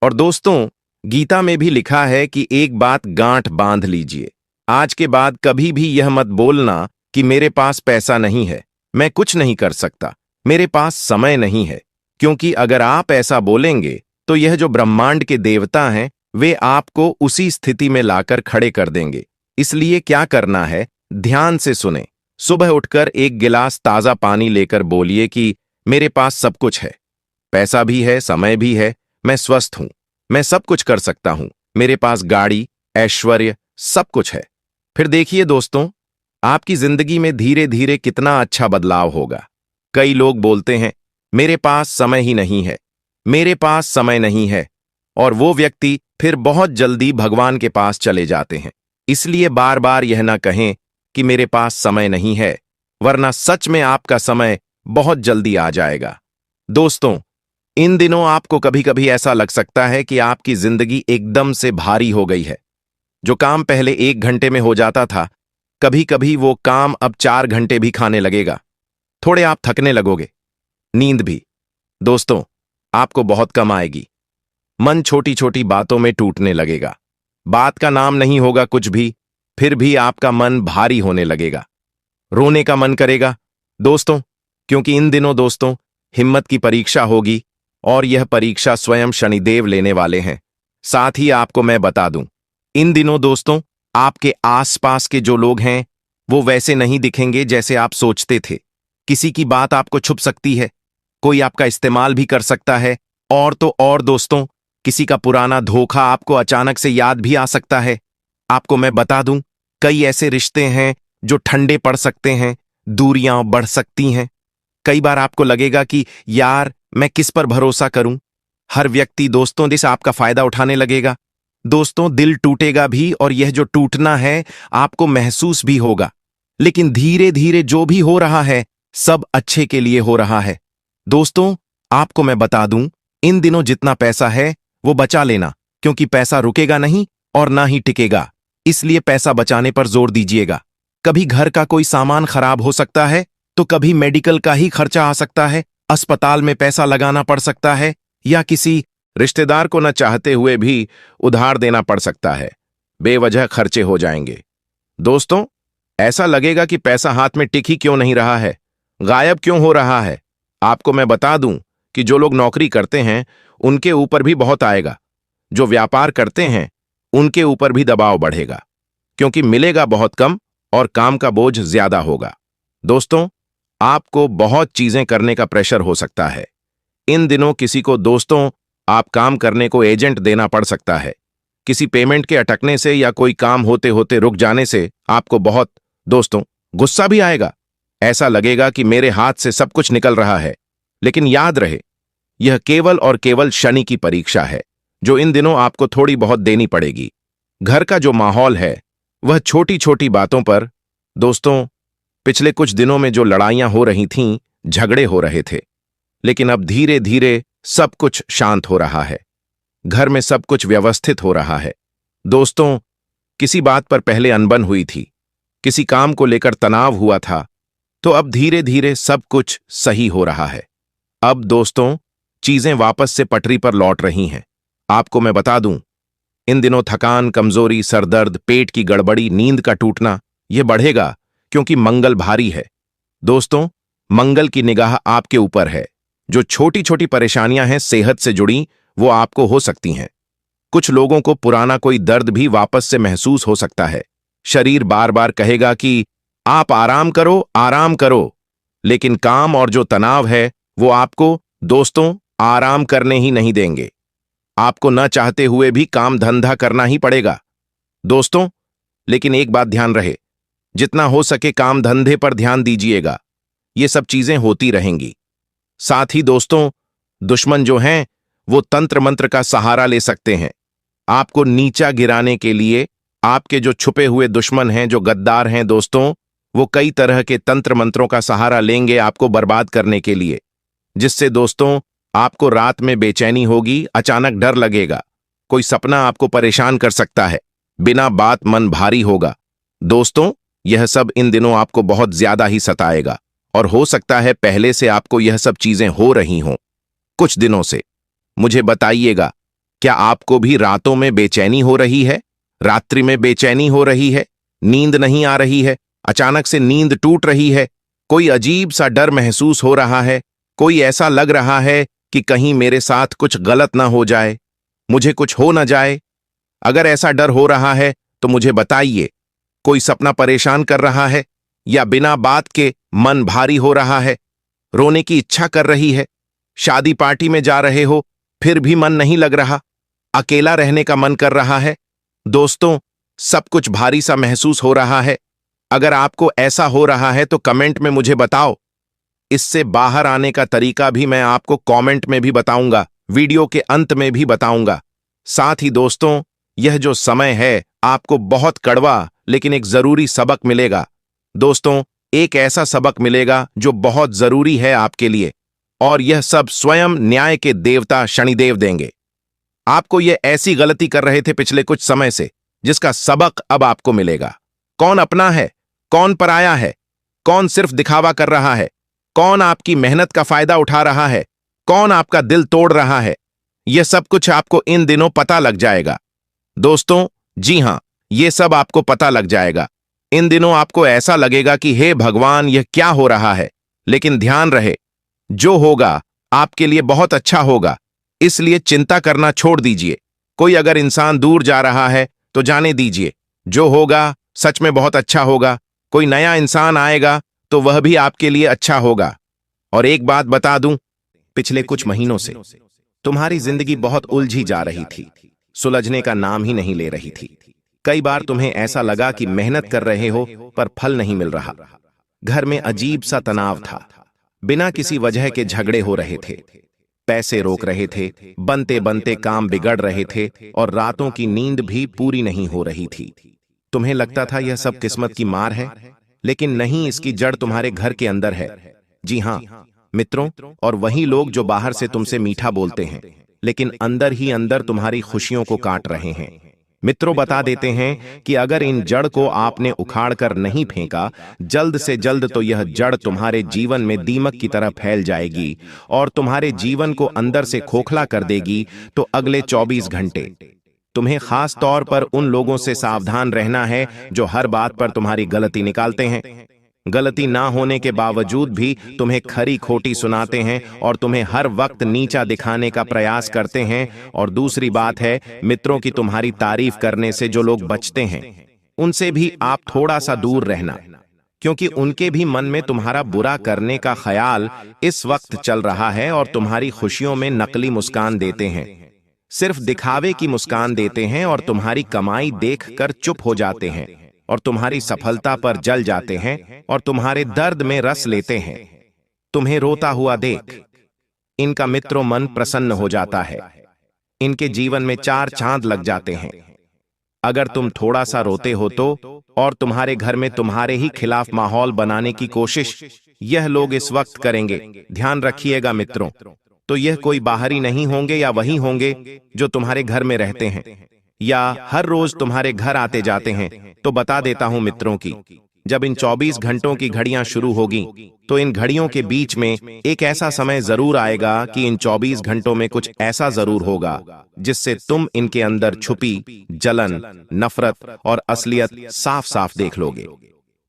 और दोस्तों, गीता में भी लिखा है कि एक बात गांठ बांध लीजिए, आज के बाद कभी भी यह मत बोलना कि मेरे पास पैसा नहीं है, मैं कुछ नहीं कर सकता, मेरे पास समय नहीं है। क्योंकि अगर आप ऐसा बोलेंगे तो यह जो ब्रह्मांड के देवता हैं, वे आपको उसी स्थिति में लाकर खड़े कर देंगे। इसलिए क्या करना है, ध्यान से सुने। सुबह उठकर एक गिलास ताजा पानी लेकर बोलिए कि मेरे पास सब कुछ है, पैसा भी है, समय भी है, मैं स्वस्थ हूं, मैं सब कुछ कर सकता हूं, मेरे पास गाड़ी, ऐश्वर्य, सब कुछ है। फिर देखिए दोस्तों, आपकी जिंदगी में धीरे धीरे कितना अच्छा बदलाव होगा। कई लोग बोलते हैं मेरे पास समय ही नहीं है, मेरे पास समय नहीं है, और वो व्यक्ति फिर बहुत जल्दी भगवान के पास चले जाते हैं। इसलिए बार बार यह ना कहें कि मेरे पास समय नहीं है, वरना सच में आपका समय बहुत जल्दी आ जाएगा। दोस्तों, इन दिनों आपको कभी कभी ऐसा लग सकता है कि आपकी जिंदगी एकदम से भारी हो गई है। जो काम पहले 1 घंटे में हो जाता था, कभी कभी वो काम अब 4 घंटे भी खाने लगेगा। थोड़े आप थकने लगोगे, नींद भी दोस्तों आपको बहुत कम आएगी। मन छोटी छोटी बातों में टूटने लगेगा। बात का नाम नहीं होगा कुछ भी, फिर भी आपका मन भारी होने लगेगा। रोने का मन करेगा दोस्तों, क्योंकि इन दिनों दोस्तों हिम्मत की परीक्षा होगी और यह परीक्षा स्वयं शनिदेव लेने वाले हैं। साथ ही आपको मैं बता दूं, इन दिनों दोस्तों आपके आसपास के जो लोग हैं वो वैसे नहीं दिखेंगे जैसे आप सोचते थे। किसी की बात आपको छुप सकती है, कोई आपका इस्तेमाल भी कर सकता है, और तो और दोस्तों किसी का पुराना धोखा आपको अचानक से याद भी आ सकता है। आपको मैं बता दूं, कई ऐसे रिश्ते हैं जो ठंडे पड़ सकते हैं, दूरियां बढ़ सकती हैं। कई बार आपको लगेगा कि यार मैं किस पर भरोसा करूं। हर व्यक्ति दोस्तों से आपका फायदा उठाने लगेगा। दोस्तों दिल टूटेगा भी, और यह जो टूटना है आपको महसूस भी होगा। लेकिन धीरे धीरे जो भी हो रहा है सब अच्छे के लिए हो रहा है। दोस्तों आपको मैं बता दूं, इन दिनों जितना पैसा है वो बचा लेना, क्योंकि पैसा रुकेगा नहीं और ना ही टिकेगा। इसलिए पैसा बचाने पर जोर दीजिएगा। कभी घर का कोई सामान खराब हो सकता है, तो कभी मेडिकल का ही खर्चा आ सकता है, अस्पताल में पैसा लगाना पड़ सकता है, या किसी रिश्तेदार को न चाहते हुए भी उधार देना पड़ सकता है। बेवजह खर्चे हो जाएंगे। दोस्तों ऐसा लगेगा कि पैसा हाथ में टिक ही क्यों नहीं रहा है, गायब क्यों हो रहा है। आपको मैं बता दूं कि जो लोग नौकरी करते हैं उनके ऊपर भी बहुत आएगा। जो व्यापार करते हैं उनके ऊपर भी दबाव बढ़ेगा, क्योंकि मिलेगा बहुत कम और काम का बोझ ज्यादा होगा। दोस्तों आपको बहुत चीजें करने का प्रेशर हो सकता है। इन दिनों किसी को दोस्तों आप काम करने को एजेंट देना पड़ सकता है। किसी पेमेंट के अटकने से या कोई काम होते होते रुक जाने से आपको बहुत दोस्तों गुस्सा भी आएगा। ऐसा लगेगा कि मेरे हाथ से सब कुछ निकल रहा है। लेकिन याद रहे, यह केवल और केवल शनि की परीक्षा है, जो इन दिनों आपको थोड़ी बहुत देनी पड़ेगी। घर का जो माहौल है वह छोटी छोटी बातों पर दोस्तों पिछले कुछ दिनों में जो लड़ाइयां हो रही थीं, झगड़े हो रहे थे, लेकिन अब धीरे धीरे सब कुछ शांत हो रहा है। घर में सब कुछ व्यवस्थित हो रहा है। दोस्तों किसी बात पर पहले अनबन हुई थी, किसी काम को लेकर तनाव हुआ था, तो अब धीरे धीरे सब कुछ सही हो रहा है। अब दोस्तों चीजें वापस से पटरी पर लौट रही हैं। आपको मैं बता दूं, इन दिनों थकान, कमजोरी, सरदर्द, पेट की गड़बड़ी, नींद का टूटना यह बढ़ेगा, क्योंकि मंगल भारी है। दोस्तों मंगल की निगाह आपके ऊपर है। जो छोटी छोटी परेशानियां हैं सेहत से जुड़ी, वो आपको हो सकती हैं। कुछ लोगों को पुराना कोई दर्द भी वापस से महसूस हो सकता है। शरीर बार बार कहेगा कि आप आराम करो, आराम करो, लेकिन काम और जो तनाव है वो आपको दोस्तों आराम करने ही नहीं देंगे। आपको न चाहते हुए भी काम धंधा करना ही पड़ेगा दोस्तों। लेकिन एक बात ध्यान रहे, जितना हो सके काम धंधे पर ध्यान दीजिएगा। ये सब चीजें होती रहेंगी। साथ ही दोस्तों दुश्मन जो हैं वो तंत्र मंत्र का सहारा ले सकते हैं आपको नीचा गिराने के लिए। आपके जो छुपे हुए दुश्मन हैं, जो गद्दार हैं दोस्तों, वो कई तरह के तंत्र मंत्रों का सहारा लेंगे आपको बर्बाद करने के लिए, जिससे दोस्तों आपको रात में बेचैनी होगी, अचानक डर लगेगा, कोई सपना आपको परेशान कर सकता है, बिना बात मन भारी होगा। दोस्तों यह सब इन दिनों आपको बहुत ज्यादा ही सताएगा, और हो सकता है पहले से आपको यह सब चीजें हो रही हों कुछ दिनों से। मुझे बताइएगा, क्या आपको भी रातों में बेचैनी हो रही है? रात्रि में बेचैनी हो रही है, नींद नहीं आ रही है, अचानक से नींद टूट रही है, कोई अजीब सा डर महसूस हो रहा है, कोई ऐसा लग रहा है कि कहीं मेरे साथ कुछ गलत ना हो जाए, मुझे कुछ हो ना जाए। अगर ऐसा डर हो रहा है तो मुझे बताइए। कोई सपना परेशान कर रहा है, या बिना बात के मन भारी हो रहा है, रोने की इच्छा कर रही है, शादी पार्टी में जा रहे हो फिर भी मन नहीं लग रहा, अकेला रहने का मन कर रहा है। दोस्तों सब कुछ भारी सा महसूस हो रहा है। अगर आपको ऐसा हो रहा है तो कमेंट में मुझे बताओ। इससे बाहर आने का तरीका भी मैं आपको कमेंट में भी बताऊंगा, वीडियो के अंत में भी बताऊंगा। साथ ही दोस्तों, यह जो समय है आपको बहुत कड़वा लेकिन एक जरूरी सबक मिलेगा। दोस्तों, एक ऐसा सबक मिलेगा जो बहुत जरूरी है आपके लिए, और यह सब स्वयं न्याय के देवता शनिदेव देंगे। आपको यह ऐसी गलती कर रहे थे पिछले कुछ समय से, जिसका सबक अब आपको मिलेगा। कौन अपना है, कौन पराया है, कौन सिर्फ दिखावा कर रहा है, कौन आपकी मेहनत का फायदा उठा रहा है, कौन आपका दिल तोड़ रहा है, यह सब कुछ आपको इन दिनों पता लग जाएगा। दोस्तों, जी हां, यह सब आपको पता लग जाएगा। इन दिनों आपको ऐसा लगेगा कि हे भगवान, यह क्या हो रहा है। लेकिन ध्यान रहे, जो होगा आपके लिए बहुत अच्छा होगा, इसलिए चिंता करना छोड़ दीजिए। कोई अगर इंसान दूर जा रहा है तो जाने दीजिए, जो होगा सच में बहुत अच्छा होगा। कोई नया इंसान आएगा तो वह भी आपके लिए अच्छा होगा। और एक बात बता दूं, पिछले कुछ महीनों से तुम्हारी जिंदगी बहुत उलझी जा रही थी, सुलझने का नाम ही नहीं ले रही थी। कई बार तुम्हें ऐसा लगा कि मेहनत कर रहे हो पर फल नहीं मिल रहा। घर में अजीब सा तनाव था, बिना किसी वजह के झगड़े हो रहे थे, पैसे रोक रहे थे, बनते बनते काम बिगड़ रहे थे, और रातों की नींद भी पूरी नहीं हो रही थी। तुम्हें लगता था यह सब किस्मत की मार है, लेकिन नहीं, इसकी जड़ तुम्हारे घर के अंदर है। जी हां मित्रों, और वही लोग जो बाहर से तुमसे मीठा बोलते हैं, लेकिन अंदर ही अंदर तुम्हारी खुशियों को काट रहे हैं। मित्रों, बता देते हैं कि अगर इन जड़ को आपने उखाड़ कर नहीं फेंका जल्द से जल्द, तो यह जड़ तुम्हारे जीवन में दीमक की तरह फैल जाएगी और तुम्हारे जीवन को अंदर से खोखला कर देगी। तो अगले 24 घंटे तुम्हें खास तौर पर उन लोगों से सावधान रहना है जो हर बात पर तुम्हारी गलती निकालते हैं, गलती ना होने के बावजूद भी तुम्हें खरी खोटी सुनाते हैं और तुम्हें हर वक्त नीचा दिखाने का प्रयास करते हैं। और दूसरी बात है मित्रों की तुम्हारी तारीफ करने से जो लोग बचते हैं, उनसे भी आप थोड़ा सा दूर रहना, क्योंकि उनके भी मन में तुम्हारा बुरा करने का ख्याल इस वक्त चल रहा है और तुम्हारी खुशियों में नकली मुस्कान देते हैं, सिर्फ दिखावे की मुस्कान देते हैं और तुम्हारी कमाई देखकर चुप हो जाते हैं और तुम्हारी सफलता पर जल जाते हैं और तुम्हारे दर्द में रस लेते हैं। तुम्हें रोता हुआ देख इनका मित्रों मन प्रसन्न हो जाता है, इनके जीवन में 4 चांद लग जाते हैं। अगर तुम थोड़ा सा रोते हो तो, और तुम्हारे घर में तुम्हारे ही खिलाफ माहौल बनाने की कोशिश यह लोग इस वक्त करेंगे, ध्यान रखिएगा मित्रों। तो यह कोई बाहरी नहीं होंगे या वही होंगे जो तुम्हारे घर में रहते हैं या हर रोज तुम्हारे घर आते जाते हैं। तो बता देता हूं मित्रों की, जब इन 24 घंटों की घड़ियां शुरू होगी तो इन घड़ियों के बीच में एक ऐसा समय जरूर आएगा कि इन 24 घंटों में कुछ ऐसा जरूर होगा जिससे तुम इनके अंदर छुपी जलन, नफरत और असलियत साफ साफ देख लोगे।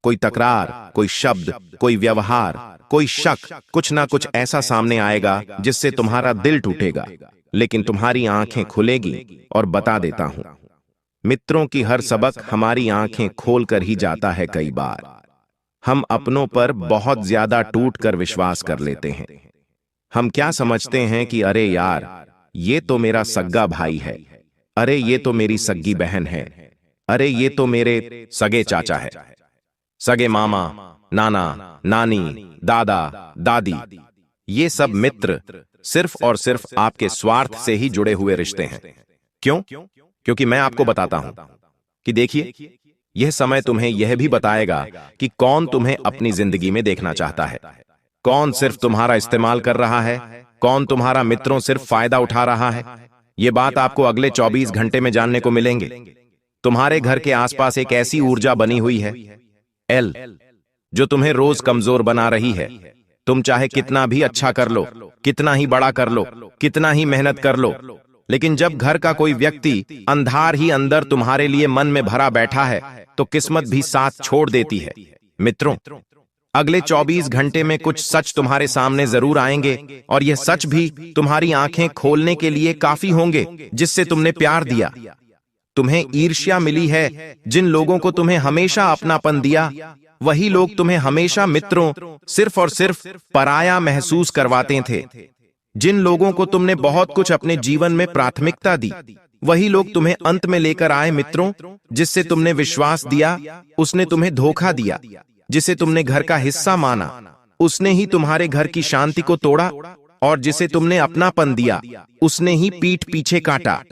कोई तकरार, कोई शब्द, कोई व्यवहार, कोई शक, कुछ ना कुछ ऐसा सामने आएगा जिससे तुम्हारा दिल टूटेगा, लेकिन तुम्हारी आंखें खुलेगी। और बता देता हूं मित्रों की हर सबक हमारी आंखें खोल कर ही जाता है। कई बार हम अपनों पर बहुत ज्यादा टूट कर विश्वास कर लेते हैं। हम क्या समझते हैं कि अरे यार, ये तो मेरा सग्गा भाई है, अरे ये तो मेरी सग्गी बहन है, अरे ये तो मेरे सगे चाचा है, सगे मामा, नाना, नानी, दादा, दादी। ये सब मित्र सिर्फ और सिर्फ आपके स्वार्थ से ही जुड़े हुए रिश्ते हैं। क्यों? क्योंकि मैं आपको बताता हूं कि देखिए, यह समय तुम्हें यह भी बताएगा कि कौन तुम्हें अपनी जिंदगी में देखना चाहता है, कौन सिर्फ तुम्हारा इस्तेमाल कर रहा है, कौन तुम्हारा मित्रों सिर्फ फायदा उठा रहा है। यह बात आपको अगले 24 घंटे में जानने को मिलेंगे। तुम्हारे घर के आसपास एक ऐसी ऊर्जा बनी हुई है एल, जो तुम्हें रोज कमजोर बना रही है। तुम चाहे कितना भी अच्छा कर लो, कितना ही बड़ा कर लो, कितना ही मेहनत कर लो, लेकिन जब घर का कोई व्यक्ति अंधार ही अंदर तुम्हारे लिए मन में भरा बैठा है तो किस्मत भी साथ छोड़ देती है। मित्रों, अगले 24 घंटे में कुछ सच तुम्हारे सामने जरूर आएंगे और यह सच भी तुम्हारी आंखें खोलने के लिए काफी होंगे। जिससे तुमने प्यार दिया, तुम्हें ईर्ष्या मिली है, जिन लोगों को तुम्हें हमेशा अपनापन दिया, वही लोग तुम्हें हमेशा मित्रों सिर्फ और सिर्फ पराया महसूस करवाते थे। जिन लोगों को तुमने बहुत कुछ अपने जीवन में प्राथमिकता दी, वही लोग तुम्हें अंत में लेकर आए। मित्रों, जिससे तुमने विश्वास दिया, उसने तुम्हें धोखा दिया। जिसे तुमने घर का हिस्सा माना, उसने ही तुम्हारे घर की शांति को तोड़ा। और जिसे तुमने अपनापन दिया, उसने ही पीठ पीछे काटा।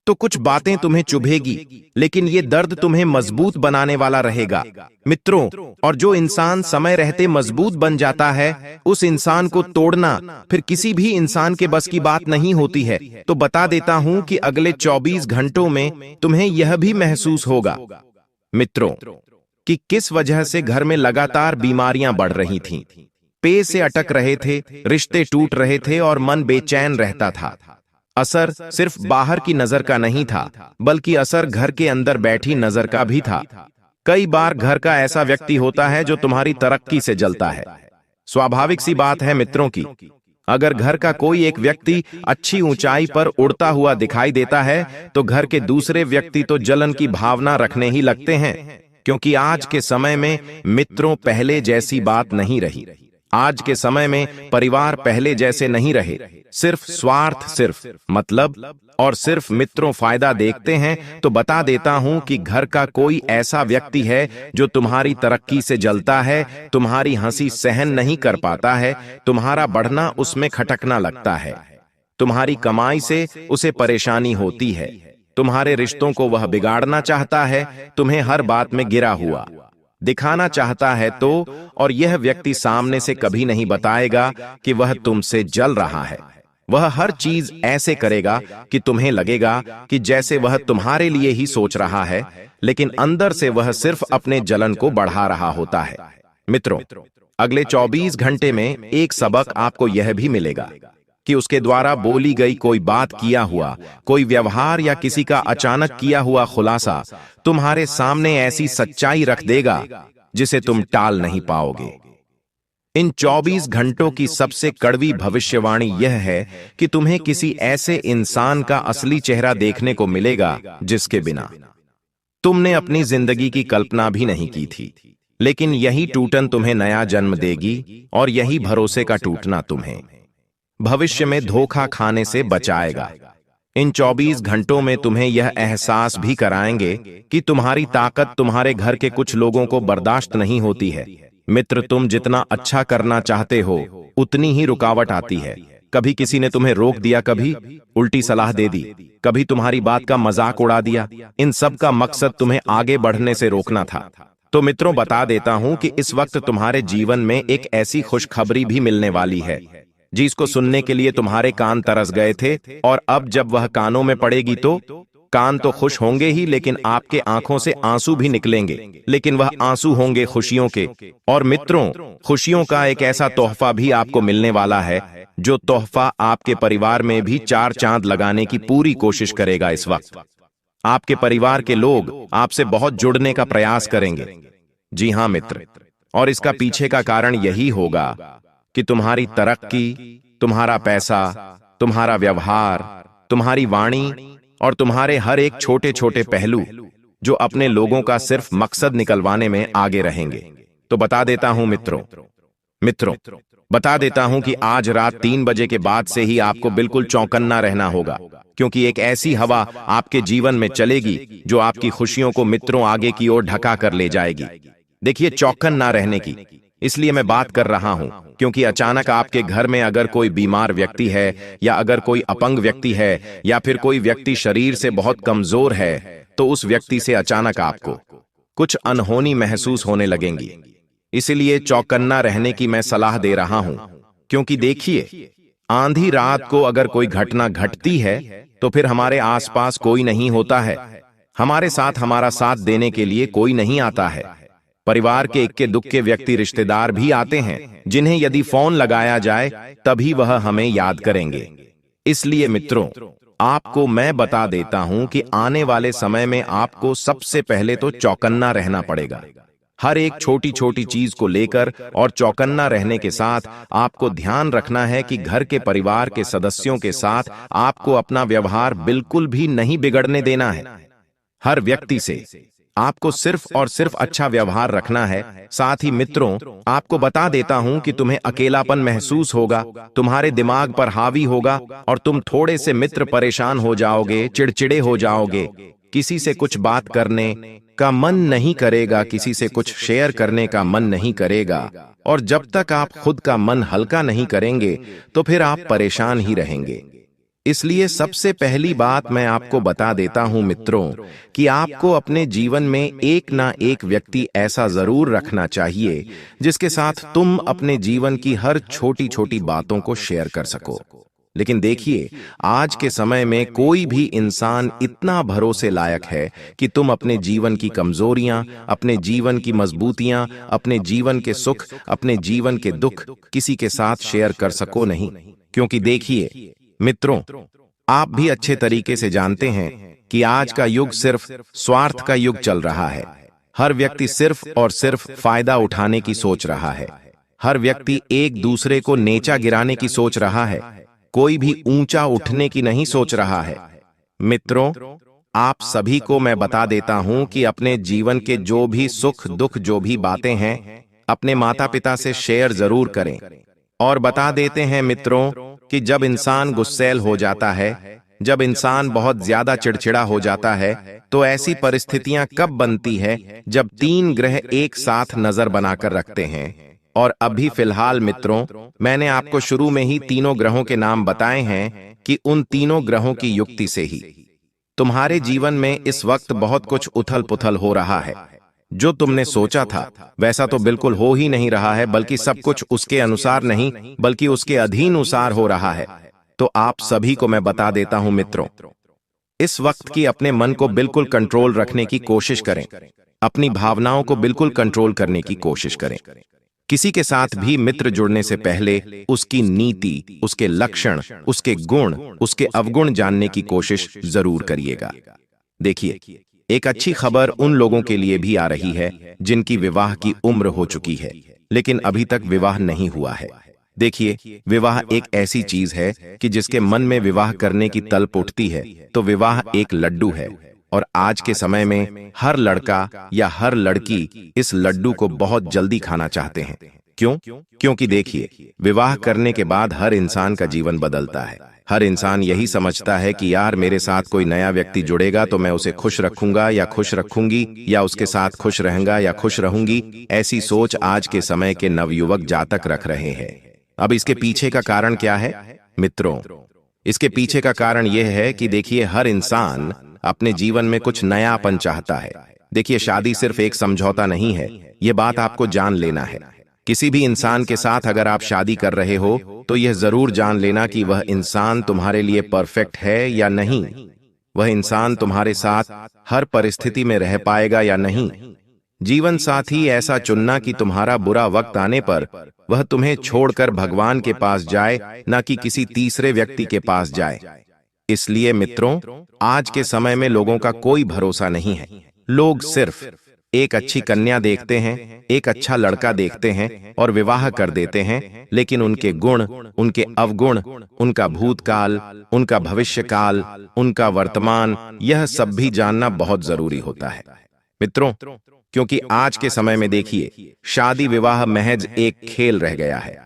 तो कुछ बातें तुम्हें चुभेगी, लेकिन ये दर्द तुम्हें मजबूत बनाने वाला रहेगा मित्रों। और जो इंसान समय रहते मजबूत बन जाता है, उस इंसान को तोड़ना फिर किसी भी इंसान के बस की बात नहीं होती है। तो बता देता हूं कि अगले 24 घंटों में तुम्हें यह भी महसूस होगा मित्रों कि किस वजह से घर में लगातार बीमारियां बढ़ रही थीं। पेट से अटक रहे थे, रिश्ते टूट रहे थे और मन बेचैन रहता था। असर सिर्फ बाहर की नजर का नहीं था, बल्कि असर घर के अंदर बैठी नजर का भी था। कई बार घर का ऐसा व्यक्ति होता है जो तुम्हारी तरक्की से जलता है। स्वाभाविक सी बात है मित्रों की, अगर घर का कोई एक व्यक्ति अच्छी ऊंचाई पर उड़ता हुआ दिखाई देता है, तो घर के दूसरे व्यक्ति तो जलन की भावना रखने ही लगते हैं। क्योंकि आज के समय में मित्रों पहले जैसी बात नहीं रही। आज के समय में परिवार पहले जैसे नहीं रहे। सिर्फ स्वार्थ, सिर्फ मतलब और सिर्फ मित्रों फायदा देखते हैं। तो बता देता हूं कि घर का कोई ऐसा व्यक्ति है जो तुम्हारी तरक्की से जलता है, तुम्हारी हंसी सहन नहीं कर पाता है, तुम्हारा बढ़ना उसमें खटकना लगता है, तुम्हारी कमाई से उसे परेशानी होती है, तुम्हारे रिश्तों को वह बिगाड़ना चाहता है, तुम्हें हर बात में गिरा हुआ दिखाना चाहता है। तो और यह व्यक्ति सामने से कभी नहीं बताएगा कि वह तुमसे जल रहा है। वह हर चीज ऐसे करेगा कि तुम्हें लगेगा कि जैसे वह तुम्हारे लिए ही सोच रहा है, लेकिन अंदर से वह सिर्फ अपने जलन को बढ़ा रहा होता है। मित्रों, अगले 24 घंटे में एक सबक आपको यह भी मिलेगा कि उसके द्वारा बोली गई कोई बात, किया हुआ कोई व्यवहार या किसी का अचानक किया हुआ खुलासा तुम्हारे सामने ऐसी सच्चाई रख देगा जिसे तुम टाल नहीं पाओगे। इन 24 घंटों की सबसे कड़वी भविष्यवाणी यह है कि तुम्हें किसी ऐसे इंसान का असली चेहरा देखने को मिलेगा जिसके बिना तुमने अपनी जिंदगी की कल्पना भी नहीं की थी। लेकिन यही टूटन तुम्हें नया जन्म देगी, और यही भरोसे का टूटना तुम्हें भविष्य में धोखा खाने से बचाएगा। इन 24 घंटों में तुम्हें यह एहसास भी कराएंगे कि तुम्हारी ताकत तुम्हारे घर के कुछ लोगों को बर्दाश्त नहीं होती है। मित्र, तुम जितना अच्छा करना चाहते हो, उतनी ही रुकावट आती है। कभी किसी ने तुम्हें रोक दिया, कभी उल्टी सलाह दे दी, कभी तुम्हारी बात का मजाक उड़ा दिया। इन सब का मकसद तुम्हें आगे बढ़ने से रोकना था। तो मित्रों, बता देता हूं कि इस वक्त तुम्हारे जीवन में एक ऐसी खुशखबरी भी मिलने वाली है जिसको सुनने के लिए तुम्हारे कान तरस गए थे, और अब जब वह कानों में पड़ेगी तो कान तो खुश होंगे ही, लेकिन आपके आंखों से आंसू भी निकलेंगे, लेकिन वह आंसू होंगे खुशियों के। और मित्रों, खुशियों का एक ऐसा तोहफा भी आपको मिलने वाला है, जो तोहफा आपके परिवार में भी 4 चांद लगाने की पूरी कोशिश करेगा। इस वक्त आपके परिवार के लोग आपसे बहुत जुड़ने का प्रयास करेंगे। जी हां मित्र, और इसका पीछे का कारण यही होगा कि तुम्हारी तरक्की, तुम्हारा पैसा, तुम्हारा व्यवहार, तुम्हारी वाणी और तुम्हारे हर एक छोटे छोटे पहलू जो अपने लोगों का सिर्फ मकसद निकलवाने में आगे रहेंगे। तो बता देता हूं मित्रों, बता देता हूं कि आज रात 3 बजे के बाद से ही आपको बिल्कुल चौकन्ना रहना होगा, क्योंकि एक ऐसी हवा आपके जीवन में चलेगी जो आपकी खुशियों को मित्रों आगे की ओर ढका कर ले जाएगी। देखिए, चौकन्ना रहने की इसलिए मैं बात कर रहा हूं क्योंकि अचानक आपके घर में अगर कोई बीमार व्यक्ति है, या अगर कोई अपंग व्यक्ति है, या फिर कोई व्यक्ति शरीर से बहुत कमजोर है, तो उस व्यक्ति से अचानक आपको कुछ अनहोनी महसूस होने लगेंगी। इसलिए चौकन्ना रहने की मैं सलाह दे रहा हूं, क्योंकि देखिए, आंधी रात को अगर कोई घटना घटती है तो फिर हमारे आसपास कोई नहीं होता है, हमारे साथ हमारा साथ देने के लिए कोई नहीं आता है। परिवार के इक्के दुक्के व्यक्ति, रिश्तेदार भी आते हैं, जिन्हें यदि फोन लगाया जाए तभी वह हमें याद करेंगे। इसलिए मित्रों, आपको मैं बता देता हूं कि आने वाले समय में आपको सबसे पहले तो चौकन्ना रहना पड़ेगा, हर एक छोटी छोटी चीज को लेकर। और चौकन्ना रहने के साथ आपको ध्यान रखना है कि घर के परिवार के सदस्यों के साथ आपको अपना व्यवहार बिल्कुल भी नहीं बिगड़ने देना है। हर व्यक्ति से आपको सिर्फ और सिर्फ अच्छा व्यवहार रखना है। साथ ही मित्रों, आपको बता देता हूं कि तुम्हें अकेलापन महसूस होगा, तुम्हारे दिमाग पर हावी होगा, और तुम थोड़े से मित्र परेशान हो जाओगे, चिड़चिड़े हो जाओगे, किसी से कुछ बात करने का मन नहीं करेगा, किसी से कुछ शेयर करने का मन नहीं करेगा। और जब तक आप खुद का मन हल्का नहीं करेंगे तो फिर आप परेशान ही रहेंगे। इसलिए सबसे पहली बात मैं आपको बता देता हूं मित्रों कि आपको अपने जीवन में एक ना एक व्यक्ति ऐसा जरूर रखना चाहिए जिसके साथ तुम अपने जीवन की हर छोटी छोटी बातों को शेयर कर सको। लेकिन देखिए, आज के समय में कोई भी इंसान इतना भरोसे लायक है कि तुम अपने जीवन की कमजोरियां, अपने जीवन की मजबूतियां, अपने जीवन के सुख, अपने जीवन के दुख किसी के साथ शेयर कर सको नहीं। क्योंकि देखिए मित्रों, आप भी अच्छे तरीके से जानते हैं कि आज का युग सिर्फ स्वार्थ का युग चल रहा है। हर व्यक्ति सिर्फ और सिर्फ फायदा उठाने की सोच रहा है। हर व्यक्ति एक दूसरे को नीचा गिराने की सोच रहा है, कोई भी ऊंचा उठने की नहीं सोच रहा है। मित्रों, आप सभी को मैं बता देता हूं कि अपने जीवन के जो भी सुख दुख, जो भी बातें हैं, अपने माता पिता से शेयर जरूर करें। और बता देते हैं मित्रों कि जब इंसान गुस्सैल हो जाता है, जब इंसान बहुत ज्यादा चिड़चिड़ा हो जाता है, तो ऐसी परिस्थितियां कब बनती है जब तीन ग्रह एक साथ नजर बनाकर रखते हैं। और अभी फिलहाल मित्रों, मैंने आपको शुरू में ही तीनों ग्रहों के नाम बताए हैं कि उन तीनों ग्रहों की युक्ति से ही तुम्हारे जीवन में इस वक्त बहुत कुछ उथल पुथल हो रहा है। जो तुमने सोचा था वैसा तो बिल्कुल हो ही नहीं रहा है, बल्कि सब कुछ उसके अनुसार नहीं बल्कि उसके अधीनुसार हो रहा है। तो आप सभी को मैं बता देता हूं मित्रों, इस वक्त की अपने मन को बिल्कुल कंट्रोल रखने की कोशिश करें, अपनी भावनाओं को बिल्कुल कंट्रोल करने की कोशिश करें। किसी के साथ भी मित्र जुड़ने से पहले उसकी नीति, उसके लक्षण, उसके गुण, उसके अवगुण जानने की कोशिश जरूर करिएगा। देखिए, एक अच्छी खबर उन लोगों के लिए भी आ रही है जिनकी विवाह की उम्र हो चुकी है लेकिन अभी तक विवाह नहीं हुआ है। देखिए, विवाह एक ऐसी चीज है कि जिसके मन में विवाह करने की तलब उठती है तो विवाह एक लड्डू है। और आज के समय में हर लड़का या हर लड़की इस लड्डू को बहुत जल्दी खाना चाहते हैं। क्यों? क्योंकि देखिए, विवाह करने के बाद हर इंसान का जीवन बदलता है। हर इंसान यही समझता है कि यार मेरे साथ कोई नया व्यक्ति जुड़ेगा तो मैं उसे खुश रखूंगा या खुश रखूंगी, या उसके साथ खुश रहेगा या खुश रहूंगी। ऐसी सोच आज के समय के नवयुवक जातक रख रहे हैं। अब इसके पीछे का कारण क्या है मित्रों? इसके पीछे का कारण यह है कि देखिए, हर इंसान अपने जीवन में कुछ नयापन चाहता है। देखिए, शादी सिर्फ एक समझौता नहीं है, यह बात आपको जान लेना है। किसी भी इंसान के साथ अगर आप शादी कर रहे हो तो यह जरूर जान लेना कि वह इंसान तुम्हारे लिए परफेक्ट है या नहीं, वह इंसान तुम्हारे साथ हर परिस्थिति में रह पाएगा या नहीं। जीवन साथी ऐसा चुनना कि तुम्हारा बुरा वक्त आने पर वह तुम्हें छोड़कर भगवान के पास जाए, ना कि किसी तीसरे व्यक्ति के पास जाए। इसलिए मित्रों, आज के समय में लोगों का कोई भरोसा नहीं है। लोग सिर्फ एक अच्छी कन्या देखते हैं, एक अच्छा लड़का देखते हैं और विवाह कर देते हैं, लेकिन उनके गुण, उनके अवगुण, उनका भूतकाल, उनका भविष्यकाल, उनका वर्तमान, यह सब भी जानना बहुत जरूरी होता है मित्रों। क्योंकि आज के समय में देखिए, शादी विवाह महज एक खेल रह गया है।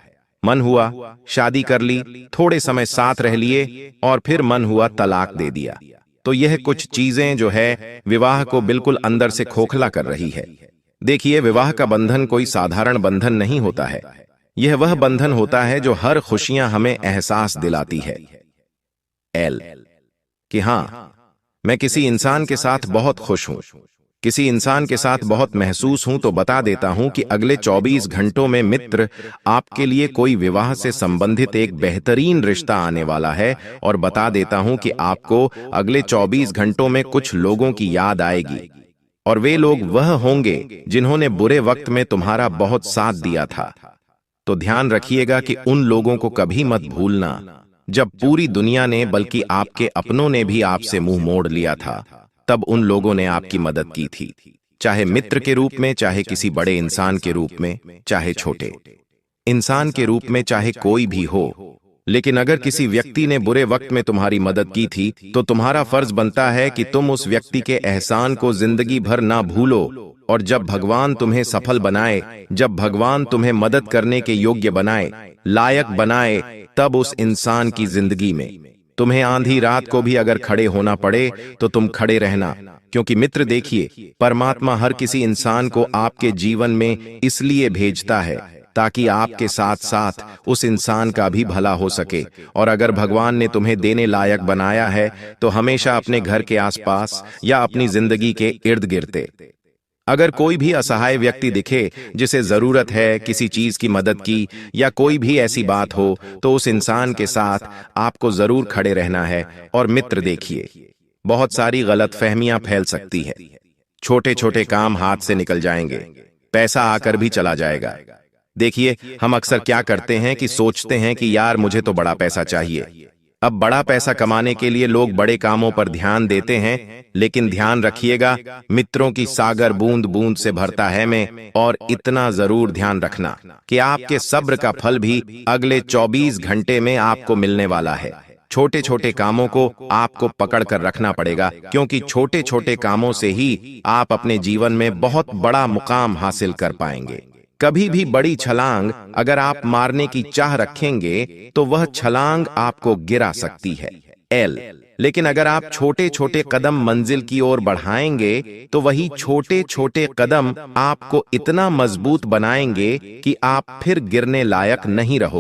मन हुआ शादी कर ली, थोड़े समय साथ रह लिए और फिर मन हुआ तलाक दे दिया। तो यह कुछ चीजें जो है विवाह को बिल्कुल अंदर से खोखला कर रही है। देखिए, विवाह का बंधन कोई साधारण बंधन नहीं होता है। यह वह बंधन होता है जो हर खुशियां हमें एहसास दिलाती है कि हां, मैं किसी इंसान के साथ बहुत खुश हूं, किसी इंसान के साथ बहुत महसूस हूं। तो बता देता हूं कि अगले 24 घंटों में मित्र, आपके लिए कोई विवाह से संबंधित एक बेहतरीन रिश्ता आने वाला है। और बता देता हूं कि आपको अगले 24 घंटों में कुछ लोगों की याद आएगी, और वे लोग वह होंगे जिन्होंने बुरे वक्त में तुम्हारा बहुत साथ दिया था। तो ध्यान रखिएगा कि उन लोगों को कभी मत भूलना जब पूरी दुनिया ने, बल्कि आपके अपनों ने भी आपसे मुंह मोड़ लिया था, तब उन लोगों ने आपकी मदद की थी। चाहे मित्र के रूप में, चाहे किसी बड़े इंसान के रूप में, चाहे छोटे इंसान के रूप में, चाहे कोई भी हो। लेकिन अगर किसी व्यक्ति ने बुरे वक्त में तुम्हारी मदद की थी तो तुम्हारा फर्ज बनता है कि तुम उस व्यक्ति के एहसान को जिंदगी भर ना भूलो। और जब भगवान तुम्हें सफल बनाए, जब भगवान तुम्हें मदद करने के योग्य बनाए, लायक बनाए, तब उस इंसान की जिंदगी में तुम्हें आंधी रात को भी अगर खड़े होना पड़े तो तुम खड़े रहना। क्योंकि मित्र देखिए, परमात्मा हर किसी इंसान को आपके जीवन में इसलिए भेजता है ताकि आपके साथ साथ उस इंसान का भी भला हो सके। और अगर भगवान ने तुम्हें देने लायक बनाया है तो हमेशा अपने घर के आसपास या अपनी जिंदगी के इर्द गिर्द अगर कोई भी असहाय व्यक्ति दिखे जिसे जरूरत है किसी चीज की मदद की या कोई भी ऐसी बात हो तो उस इंसान के साथ आपको जरूर खड़े रहना है। और मित्र देखिए, बहुत सारी गलतफहमियां फैल सकती है। छोटे छोटे काम हाथ से निकल जाएंगे, पैसा आकर भी चला जाएगा। देखिए, हम अक्सर क्या करते हैं कि सोचते हैं कि यार मुझे तो बड़ा पैसा चाहिए। अब बड़ा पैसा कमाने के लिए लोग बड़े कामों पर ध्यान देते हैं, लेकिन ध्यान रखिएगा, मित्रों की सागर बूंद बूंद से भरता है में। और इतना जरूर ध्यान रखना कि आपके सब्र का फल भी अगले 24 घंटे में आपको मिलने वाला है। छोटे छोटे कामों को आपको पकड़ कर रखना पड़ेगा, क्योंकि छोटे छोटे कामों से ही आप अपने जीवन में बहुत बड़ा मुकाम हासिल कर पाएंगे। कभी भी बड़ी छलांग अगर आप मारने की चाह रखेंगे तो वह छलांग आपको गिरा सकती है, लेकिन अगर आप छोटे छोटे कदम मंजिल की ओर बढ़ाएंगे तो वही छोटे छोटे कदम आपको इतना मजबूत बनाएंगे कि आप फिर गिरने लायक नहीं रहोगे।